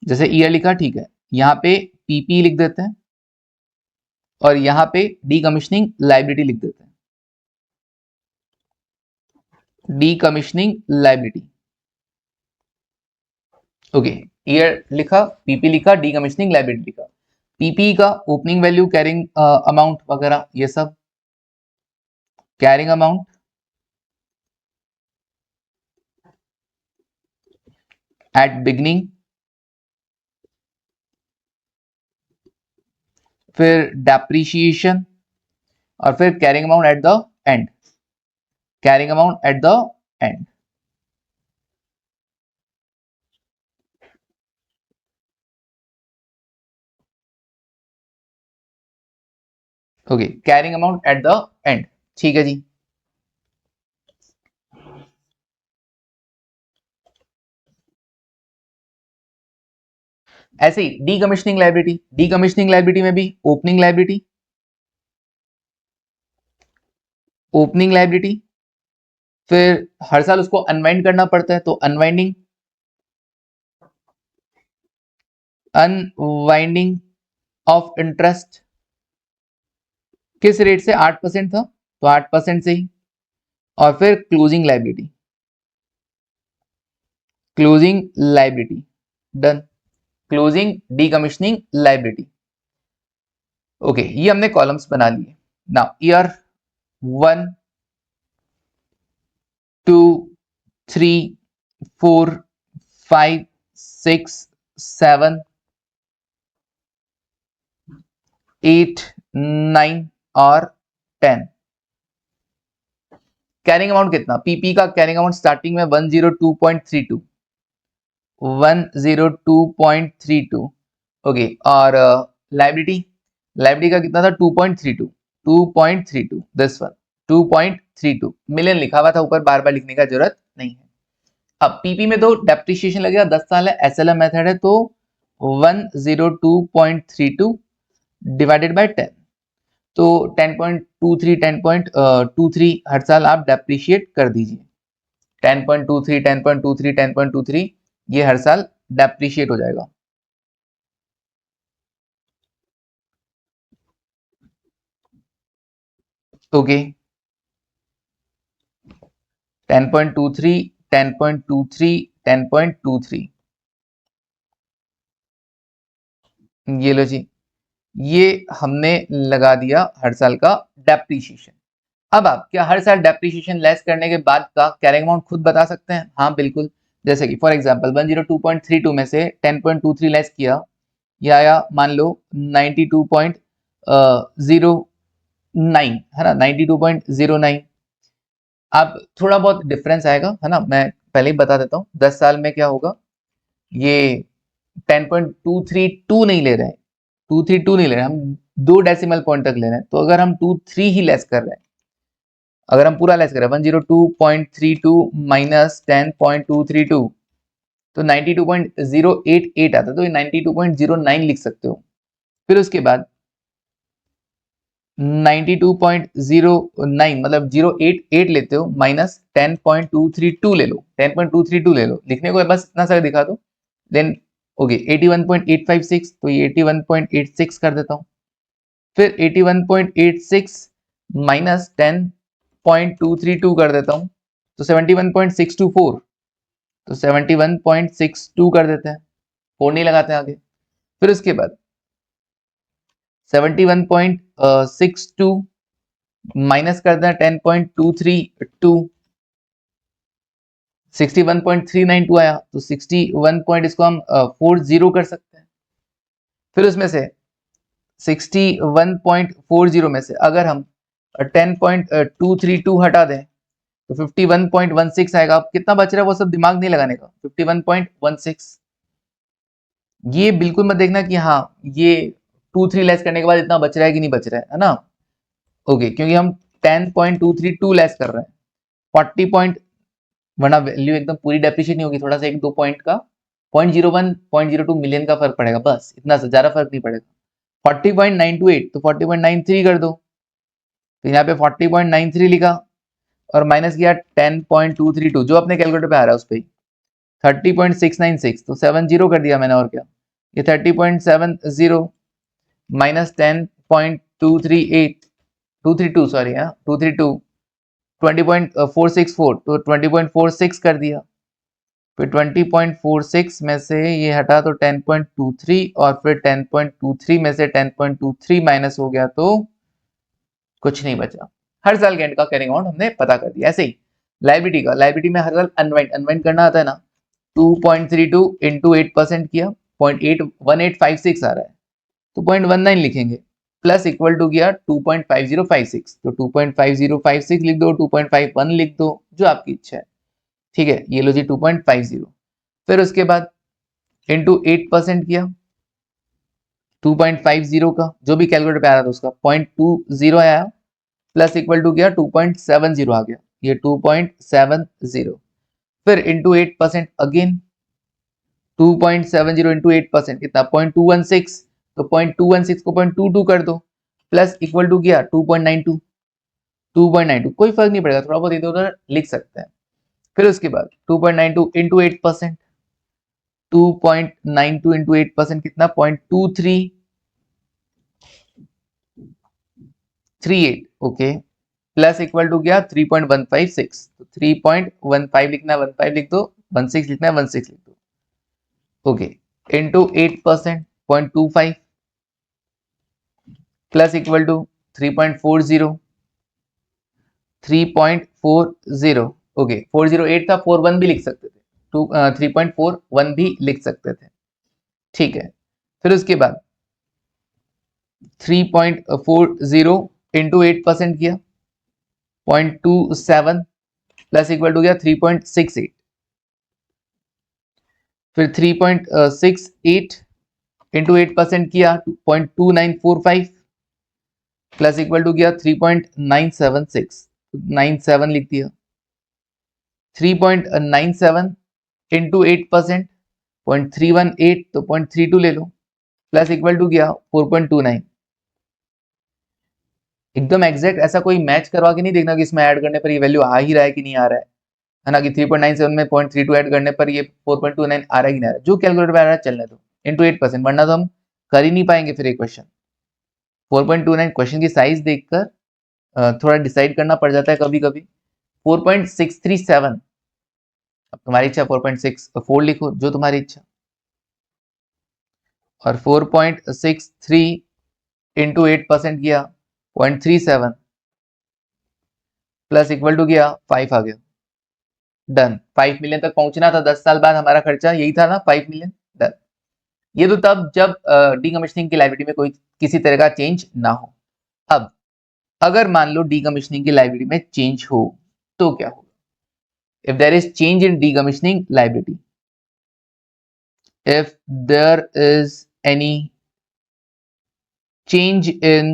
जैसे ईयर लिखा ठीक है, यहाँ पे पीपी लिख देते हैं और यहाँ पे डीकमिशनिंग लाइबिलिटी लिख देते हैं, डीकमिशनिंग लाइबिलिटी। ओके, ईयर लिखा, पीपी लिखा, डीकमिशनिंग लाइबिलिटी लिखा, पीपी का ओपनिंग वैल्यू, कैरिंग अमाउंट वगैरह ये सब, कैरिंग अमाउंट, एट बिगनिंग, फिर डेप्रीशिएशन, और फिर carrying amount at the and, carrying amount at the and. Okay, carrying amount at the and, ठीक है जी। ऐसे ही डीकमिशनिंग लाइबिलिटी, डीकमिशनिंग लाइबिलिटी में भी ओपनिंग लाइबिलिटी, ओपनिंग लाइबिलिटी, फिर हर साल उसको अनवाइंड करना पड़ता है तो अनवाइंडिंग, अनवाइंडिंग ऑफ इंटरेस्ट, किस रेट से, 8% था तो 8% से ही, और फिर closing liability, closing liability done, closing decommissioning liability. Okay, ये हमने कॉलम्स बना लिए। नाउ ईयर 1 2 3 4 5 6 7 8 9 और 10। कैरिंग अमाउंट कितना, पीपी का कैरिंग अमाउंट स्टार्टिंग में 102.32, 102.32। ओके, और लाइबिलिटी, लाइबिलिटी का कितना था 2.32, 2.32, दिस वन 2.32 मिलियन लिखा हुआ था ऊपर, बार बार लिखने का जरूरत नहीं है। अब पीपी में तो डेप्रिसिएशन लगेगा, 10 साल है, एसएलएम मेथड है, तो 102.32 डिवाइडेड बाय 10, तो 10.23, 10.23 हर साल आप डेप्रिशिएट कर दीजिए, 10.23, 10.23, 10.23, ये हर साल डेप्रिशिएट हो जाएगा। ओके, 10.23, 10.23, 10.23, ये लो जी, ये हमने लगा दिया हर साल का डेप्रिसिएशन। अब आप क्या हर साल डेप्रिसिएशन लेस करने के बाद का कैरिंग अमाउंट खुद बता सकते हैं? हाँ बिल्कुल, जैसे कि फॉर एग्जांपल 102.32 में से 10.23 लेस किया, या मान लो 92.0 9 है ना, 92.09। अब थोड़ा बहुत डिफरेंस आएगा है ना, मैं पहले ही बता देता हूँ। 10 साल में क्या होगा, ये 10.232 नहीं ले रहे हैं, 232 नहीं ले रहे हैं, हम 2 डेसिमल पॉइंट तक ले रहे हैं। तो अगर हम 23 ही लेस कर रहे हैं, अगर हम पूरा लेस कर रहे हैं 102.32 माइनस 10.232 तो 92.088 आता है, तो ये 92.09 लिख सकते हो। फिर उसके बाद 92.09 मतलब 088 लेते हो माइनस 10.232 ले लो, 10.232 ले लो, लिखने को बस इतना सा दिखा दो। देन ओके 81.856, तो ये 81.86 कर देता हूँ। फिर 81.86 माइनस 10.232 कर देता हूँ, तो 71.624, तो 71.62 कर देते हैं, 4 नहीं लगाते आगे। फिर उसके बाद 71.62 माइनस करते हैं 10.232, 61.392 आया, तो 61 पॉइंट इसको हम 40 कर सकते हैं। फिर उसमें से 61.40 में से अगर हम 10.232 हटा दें तो 51.16 आएगा। अब कितना बच रहा है वो सब दिमाग नहीं लगाने का, 51.16। ये बिल्कुल मत देखना कि हाँ ये 2-3 लेस करने के बाद इतना बच रहा है कि नहीं बच रहा है ना। ओके क्योंकि हम 10.232 लेस कर रहे हैं 40 पॉइंट, वरना वैल्यू एकदम पूरी डेप्रिशिएट नहीं होगी, थोड़ा सा 1-2 पॉइंट का 0.01 0.02 मिलियन का फर्क पड़ेगा, बस इतना सा, ज्यादा फर्क नहीं पड़ेगा। 40.928 तो 40.93 कर दो, तो यहाँ पे 40.93 लिखा और माइनस किया 10.232 जो अपने कैलकुलेटर पे आ रहा है उस पर 30.696, तो 70 कर दिया मैंने, और क्या, ये 30.70 माइनस 10.238 232 सॉरी 232 20.464, तो 20.46 कर दिया। फिर 20.46 में से ये हटा तो 10.23, और फिर 10.23 में से 10.23 माइनस हो गया तो कुछ नहीं बचा। हर साल के एंड का कैरिंग अमाउंट हमने पता कर दिया। ऐसे ही लाइबिलिटी में हर साल अनवाइंड करना आता है ना, 2.32 इंटू 8% किया 0.1856 आ रहा है, तो 0.19 लिखेंगे, प्लस इक्वल टू किया 2.5056, तो 2.5056 लिख दो, 2.51 लिख दो, जो आपकी इच्छा है, ठीक है। ये लो जी 2.50। फिर उसके बाद इंटू 8% किया 2.50 का, जो भी कैलकुलेटर पे आ रहा था उसका 0.20 आया, प्लस इक्वल टू किया 2.70 आ गया, ये 2.70। फिर इंटू 8% अगेन 2.70 इंटू 8% कितना 0.216, तो 0.216 को 0.22 कर दो, प्लस इक्वल टू किया 2.92, 2.92 कोई फर्क नहीं पड़ेगा, थोड़ा बहुत इधर उधर लिख सकते हैं। फिर उसके बाद 2.92 इंटू 8%, 2.92 इंटू 8% कितना 0.2338, ओके, प्लस इक्वल टू क्या 3.156, तो 3.15 लिखना है 15 लिख दो, 16 लिखना है 16 लिख दो, okay, into 8% 0.25 plus equal to 3.40, 3.40, okay 408 था, 41 भी लिख सकते थे, 3.41 भी लिख सकते थे, ठीक है। फिर उसके बाद 3.40 इंटू 8% किया 0.27 प्लस इक्वल टू गया 3.68, फिर 3.68 इंटू 8% किया 0.2945 प्लस इक्वल टू गया 3.976, 97 लिख दिया। 3.97 इंटू 8% 0.318, तो 0.32 ले लो, प्लस इक्वल टू गया 4.29। एकदम एग्जैक्ट ऐसा कोई मैच करवा के नहीं देखना कि इसमें ऐड करने पर ये वैल्यू आ ही रहा है कि नहीं आ रहा है ना, कि 3.97 में 0.32 ऐड करने पर ये 4.29 आ रहा है कि नहीं आ रहा है, जो कैलकुलेटर पे आ रहा है चलने दो, इंटू 8%, वरना तो हम कर ही नहीं पाएंगे फिर एक क्वेश्चन। 4.29 क्वेश्चन की साइज देखकर थोड़ा डिसाइड करना पड़ जाता है कभी कभी। 4.637, अब तुम्हारी इच्छा 4.64 लिखो, जो तुम्हारी इच्छा, और 4.63 इंटू 8% किया 0.37 प्लस इक्वल टू किया 5 आ गया, डन। 5 मिलियन तक पहुंचना था 10 साल बाद, हमारा खर्चा यही था ना 5 मिलियन, डन। ये तो तब जब डीकमीशनिंग की लायबिलिटी में कोई किसी तरह का चेंज ना हो। अब अगर मान लो डीकमीशनिंग की लायबिलिटी में चेंज हो तो क्या होगा? If there is change in decommissioning liability, if there is any change in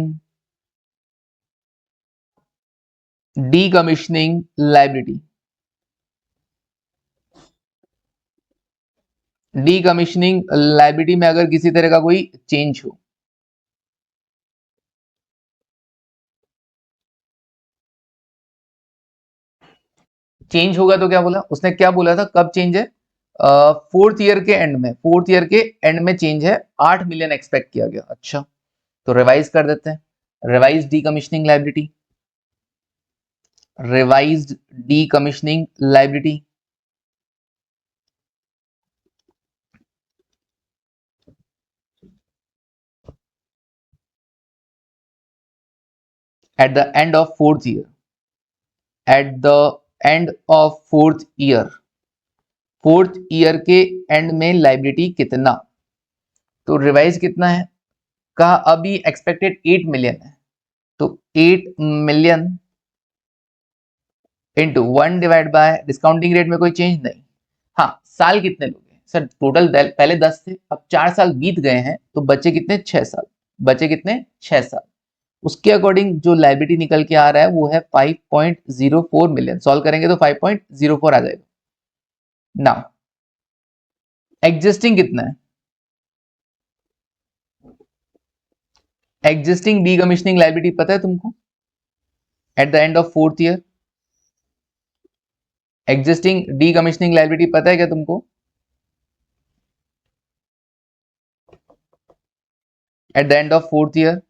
decommissioning liability, decommissioning liability में अगर किसी तरह का कोई चेंज हो, चेंज होगा तो क्या बोला उसने, क्या बोला था, कब चेंज है? फोर्थ ईयर के एंड में, फोर्थ ईयर के एंड में चेंज है, 8 मिलियन एक्सपेक्ट किया गया। अच्छा, तो रिवाइज कर देते हैं। Revise decommissioning liability, revised decommissioning liability at the end of fourth year, at the end of fourth year, fourth year के एंड में लायबिलिटी कितना, तो रिवाइज कितना है, कहा अभी एक्सपेक्टेड 8 मिलियन है, तो 8 million into 1 divide by discounting rate में कोई चेंज नहीं। हाँ, साल कितने लोगे सर, टोटल पहले 10 थे, अब 4 साल बीत गए हैं, तो बचे कितने, 6 साल, बचे कितने, 6 साल। उसके अकॉर्डिंग जो लायबिलिटी निकल के आ रहा है वो है 5.04 मिलियन। सॉल्व करेंगे तो 5.04 आ जाएगा। नाउ एग्जिस्टिंग कितना है, एग्जिस्टिंग डीकमीशनिंग लायबिलिटी पता है तुमको, eight the end of fourth year, existing decommissioning liability पता है क्या तुमको, eight the end of fourth year?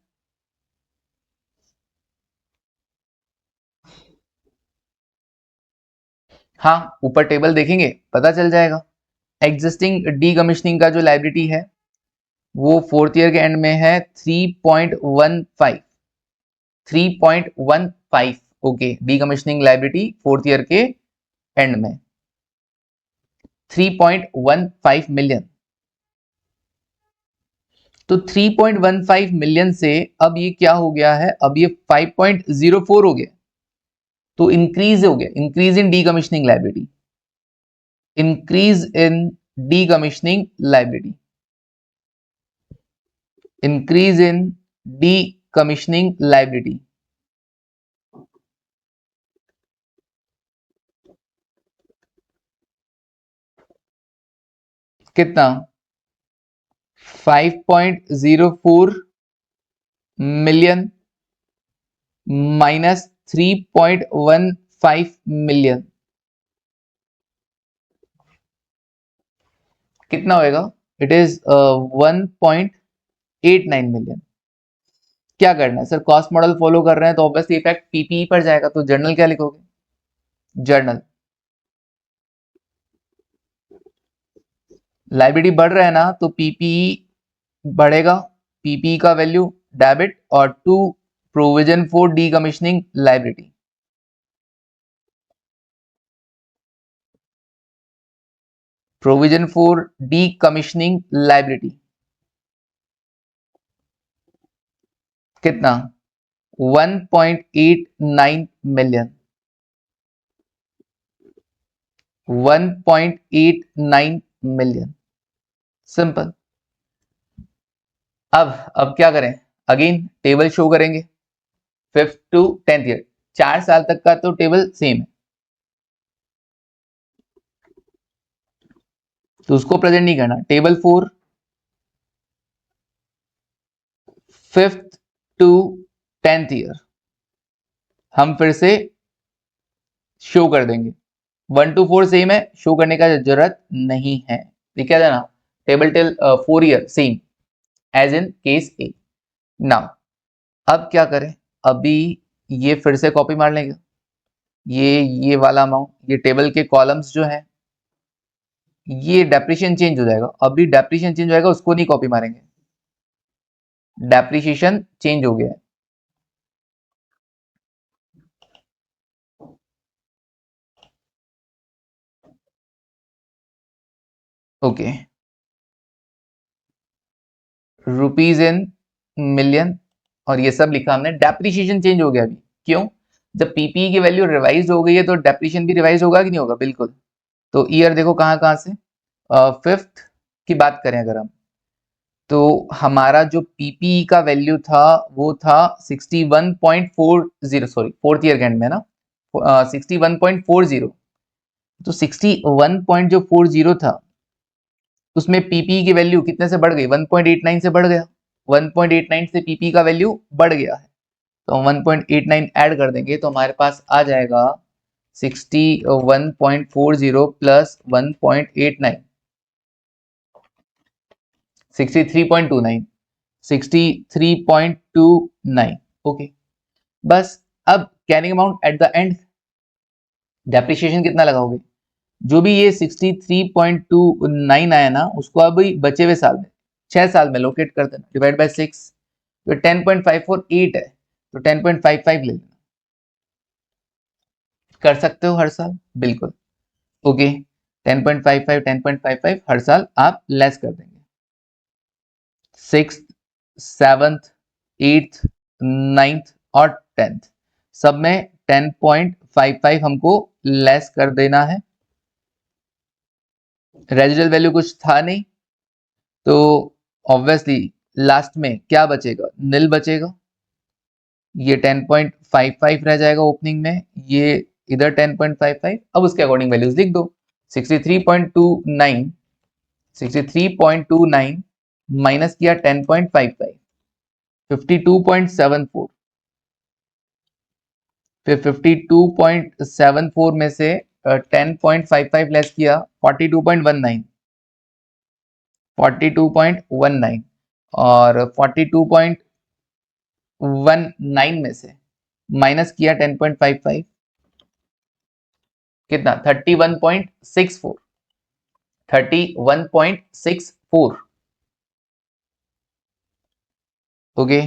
हाँ, ऊपर टेबल देखेंगे पता चल जाएगा। एग्जिस्टिंग डीकमीशनिंग का जो लायबिलिटी है वो फोर्थ ईयर के एंड में है 3.15, 3.15। Okay, decommissioning liability fourth year के एंड में 3.15 मिलियन। तो 3.15 मिलियन से अब ये क्या हो गया है, अब ये 5.04 हो गया, तो इंक्रीज हो गया, increase in decommissioning liability, increase in decommissioning liability, increase in decommissioning liability कितना, 5.04 मिलियन माइनस 3.15 मिलियन, कितना होएगा, इट इज 1.89 मिलियन। क्या करना है सर, कॉस्ट मॉडल फॉलो कर रहे हैं तो ऑब्वियसली इफेक्ट पीपीई पर जाएगा, तो जर्नल क्या लिखोगे, जर्नल लायबिलिटी बढ़ रहा है ना, तो पीपीई बढ़ेगा, पीपीई का वैल्यू डेबिट, और to provision for decommissioning liability, provision for decommissioning liability कितना, 1.89 मिलियन, 1.89 मिलियन, सिंपल। अब क्या करें, अगेन टेबल शो करेंगे, 5th to 10th ईयर, 4 साल तक का तो टेबल सेम है, तो उसको प्रेजेंट नहीं करना। Table 4 5th to 10th year हम फिर से शो कर देंगे, 1 to 4 सेम है, शो करने का जरूरत नहीं है, ठीक है ना। Table till 4 year same as in case A. Now अब क्या करें, अभी ये फिर से कॉपी मार लेंगे, ये वाला अमाउंट, ये टेबल के कॉलम्स जो है, ये डेप्रिशिएशन चेंज हो जाएगा, अभी डेप्रिशिएशन चेंज हो जाएगा, उसको नहीं कॉपी मारेंगे, डेप्रिशिएशन चेंज हो गया है। ओके, रुपीज इन मिलियन और ये सब लिखा हमने। डेप्रिसिएशन चेंज हो गया अभी, क्यों? जब पीपीई की वैल्यू रिवाइज हो गई है तो डेप्रिसिएशन भी रिवाइज होगा कि नहीं होगा? बिल्कुल। तो ईयर देखो कहाँ कहाँ से, फिफ्थ की बात करें अगर हम, तो हमारा जो पीपीई का वैल्यू था वो था 61.40, सॉरी फोर्थ ईयर के एंड में ना, 61.40। तो 61.40 था, उसमें पीपीई की वैल्यू कितने से बढ़ गई? 1.89 से बढ़ गया। 1.89 से पीपीई का वैल्यू बढ़ गया है, तो हम 1.89 ऐड कर देंगे तो हमारे पास आ जाएगा 61.40 प्लस 1.89, 63.29, 63.29। ओके, बस अब carrying amount at the and, depreciation कितना लगाओगे? जो भी ये 63.29 आया ना, उसको अभी बचे हुए साल में 6 साल में लोकेट कर देना, डिवाइड बाय 6, तो 10.548 है, तो 10.55 ले लेना। कर सकते हो हर साल, बिल्कुल। ओके, 10.55 10.55 हर साल आप लेस कर देंगे। 6th 7th 8th 9th और 10th सब में 10.55 हमको लेस कर देना है। रेजिडुअल वैल्यू कुछ था नहीं, तो ऑब्वियसली लास्ट में क्या बचेगा? नील बचेगा। ये 10.55 रह जाएगा ओपनिंग में, ये इधर 10.55। अब उसके अकॉर्डिंग वैल्यूज लिख दो। 63.29 माइनस किया 10.55, 52.74। फिर 52.74 में से 10.55 लेस किया 42.19, 42.19 और 42.19 में से माइनस किया 10.55, कितना? 31.64, 31.64। ओके,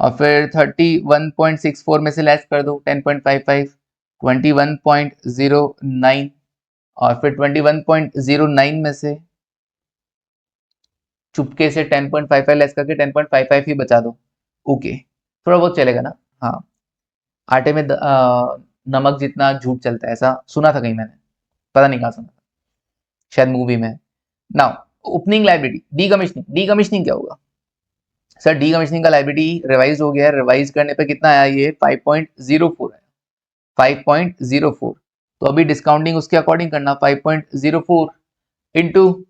और फिर 31.64 में से लेस कर दो 10.55, 21.09 और फिर 21.09 में से चुपके से 10.55 लेस करके 10.55 ही बचा दो। ओके, थोड़ा बहुत चलेगा ना? हाँ, आटे में नमक जितना झूठ चलता है, ऐसा सुना था कहीं मैंने, पता नहीं कहाँ सुना था, शायद मूवी में। Now opening liability, decommissioning. Decommissioning क्या होगा? सर डीकमीशनिंग का लायबिलिटी रिवाइज हो गया है, रिवाइज करने पे कितना आया? ये 5.04 है, 5.04। तो अभी डिस्काउंटिंग उसके अकॉर्डिंग करना, 5.04 into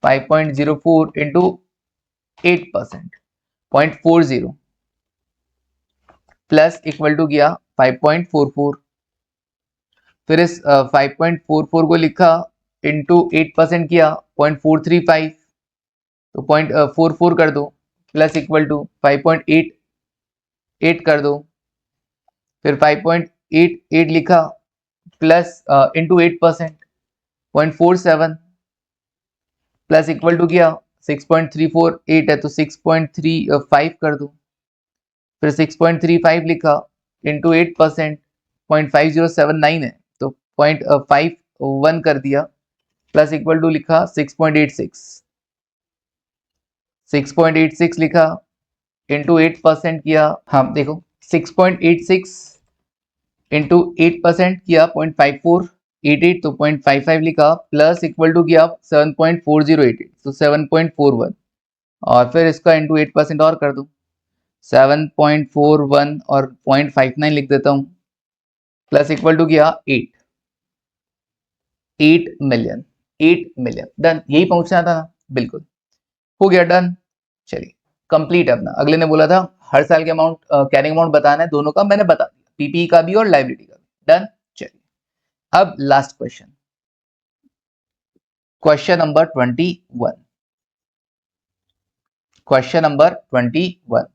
5.04 into 8%, 0.40 plus equal to किया 5.44। फिर इस 5.44 को लिखा इंटू 8% किया 0.435, तो 0.44 कर दो प्लस इक्वल टू 5.88 कर दो। फिर 5.88 लिखा plus into 8%, 0.47 plus equal to किया 6.348 है तो 6.35 कर दो। फिर 6.35 लिखा इंटू 8%, 0.5079 है तो 0.51 कर दिया, प्लस इक्वल टू लिखा 6.86, 6.86 लिखा इंटू 8% किया। हाँ देखो 6.86 इंटू 8% किया 0.5488, तो 0.55 लिखा प्लस इक्वल टू किया 7.4088, तो 7.41 और फिर इसका इंटू 8% और कर दो, 7.41 और 0.59 लिख देता हूं, प्लस इक्वल टू किया 8 मिलियन, 8 मिलियन। डन, यही पहुंचना था ना? बिल्कुल हो गया, डन। चलिए कंप्लीट अपना। अगले ने बोला था हर साल के अमाउंट, कैरिंग अमाउंट बताना है, दोनों का मैंने बता दिया, पीपीई का भी और लाइबिलिटी का भी। डन। चलिए अब last question, question number 21। Question number 21,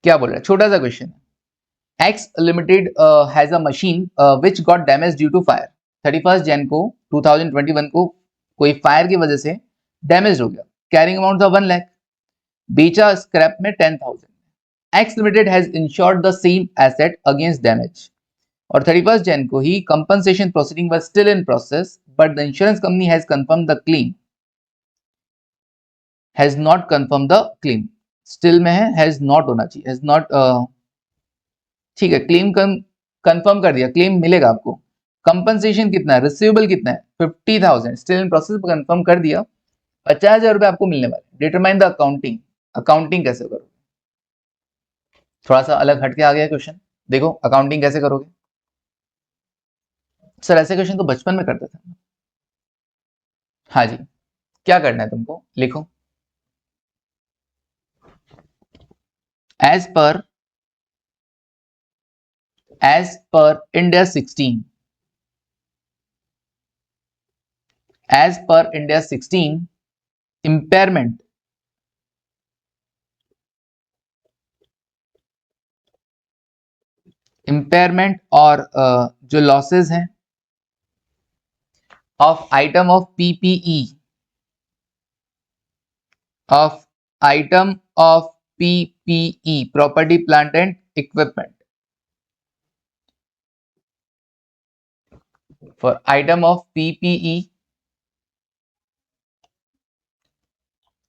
क्या बोल रहा है? छोटा सा क्वेश्चन है। X Limited has a machine which got damaged due to fire। 31 Jain को 2021 को कोई फायर की वजह से डैमेज हो गया। कैरिंग अमाउंट था 1 लाख, बेचा स्क्रैप में 10,000। X Limited has insured the same asset against damage। और 31 जैन को ही compensation proceeding was still in process but the insurance company has confirmed the claim has not confirm the claim, still में है, हैज नॉट होना चाहिए, हैज नॉट, ठीक है, क्लेम कंफर्म कर दिया, क्लेम मिलेगा आपको। कंपनसेशन कितना है, रिसीवेबल कितना है, 50,000, स्टिल इन प्रोसेस, कंफर्म कर दिया, 50,000 रुपए आपको मिलने वाले। डिटरमाइन द अकाउंटिंग, अकाउंटिंग कैसे करोगे, थोड़ा सा अलग हटके आ गया क्वेश्चन। देखो अकाउंटिंग कैसे करोगे सर, ऐसे क्वेश्चन तो बचपन में करते थे। हाँ जी, क्या करना है तुमको, लिखो as per India 16, as per India 16, impairment और जो लॉसेस हैं of item of PPE, of item of PPE, property plant and equipment, for item of PPE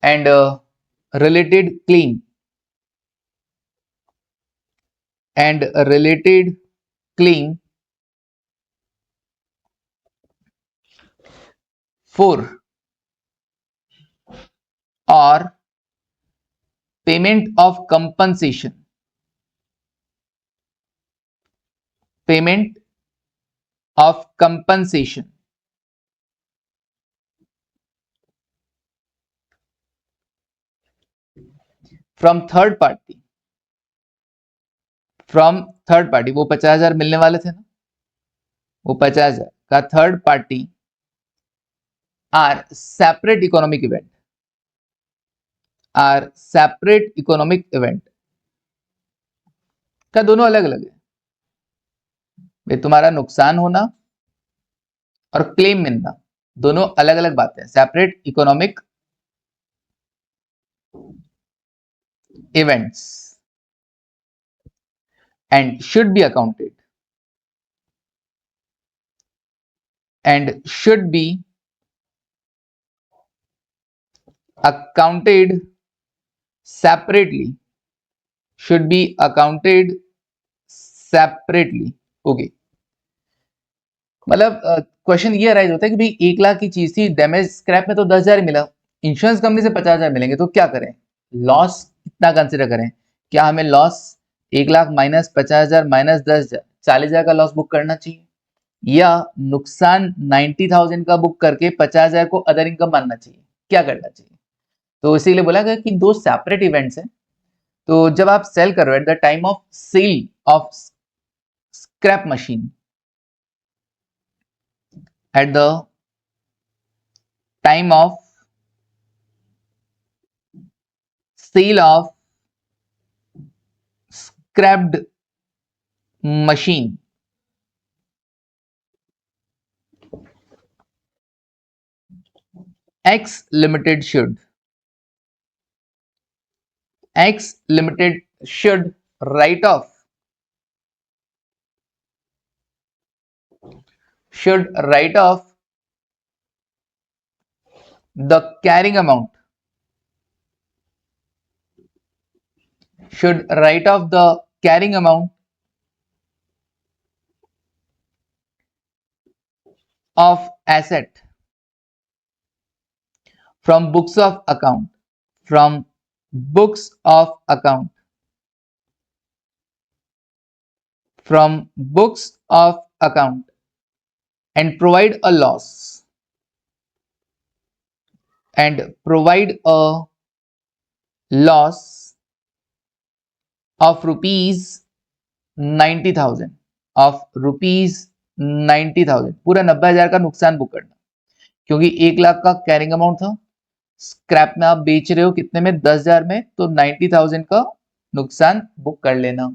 and related claim for or payment of compensation from third party, वो 50,000 मिलने वाले थे ना, वो 50,000 का third party are separate economic event, का दोनों अलग अलग है भाई, तुम्हारा नुकसान होना और क्लेम मिलना दोनों अलग अलग बातें हैं। Separate economic events and should be accounted separately, okay. मतलब क्वेश्चन ये अराइज होता है कि भाई 1 लाख की चीज थी, डैमेज स्क्रैप में तो 10,000 मिला, इंश्योरेंस कंपनी से 50,000 मिलेंगे, तो क्या करें, लॉस कितना कंसिडर करें, क्या हमें लॉस 1 लाख माइनस 50,000 माइनस 10,000, 40,000 का लॉस बुक करना चाहिए, या नुकसान 90,000 का बुक करके 50,000 को अदर इनकम मानना चाहिए, क्या करना चाहिए। तो इसीलिए बोला गया कि दो सेपरेट इवेंट्स हैं। तो जब आप सेल कर रहे हो at the time of sale of scrap machine, at the time of sale of scrapped machine, X Limited should write off the carrying amount, of asset from books of account, and provide a loss, of rupees 90,000, पूरा 90,000 का नुकसान बुक करना, क्योंकि 1 लाख का कैरिंग अमाउंट था, स्क्रैप में आप बेच रहे हो कितने में, 10,000 में, तो 90,000 का नुकसान बुक कर लेना।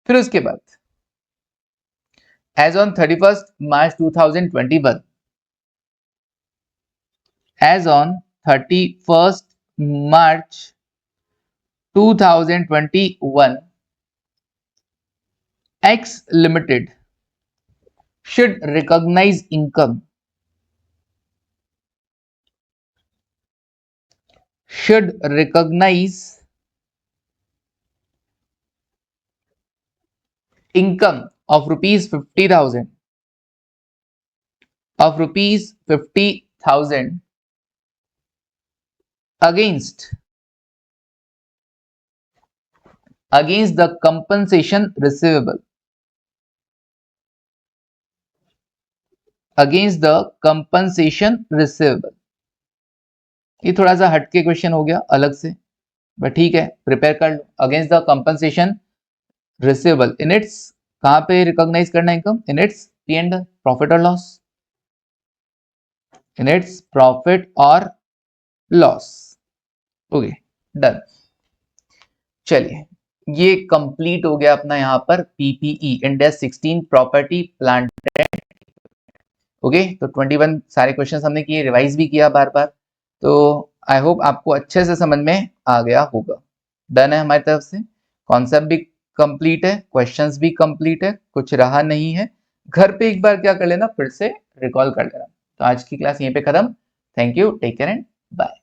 फिर उसके बाद as on 31 March 2021, as on 31st March 2021, X Limited should recognize income should recognize income of rupees 50,000 against the compensation receivable ये थोड़ा सा हटके क्वेश्चन हो गया अलग से, बट ठीक है, प्रिपेयर कर लो। Against the compensation receivable in its, कहां पे रिकॉग्नाइज करना income? In its P and profit और लॉस, इन इट्स प्रॉफिट और लॉस। Okay done. चलिए ये कंप्लीट हो गया अपना यहाँ पर PPE Ind AS 16 property plant. Okay तो 21 सारे क्वेश्चंस हमने किए, रिवाइज भी किया बार बार, तो आई होप आपको अच्छे से समझ में आ गया होगा। डन है हमारी तरफ से, कॉन्सेप्ट भी कंप्लीट है, क्वेश्चंस भी कंप्लीट है, कुछ रहा नहीं है। घर पे एक बार क्या कर लेना, फिर से रिकॉल कर लेना। तो आज की क्लास यहीं पे खत्म। Thank you, take care and bye.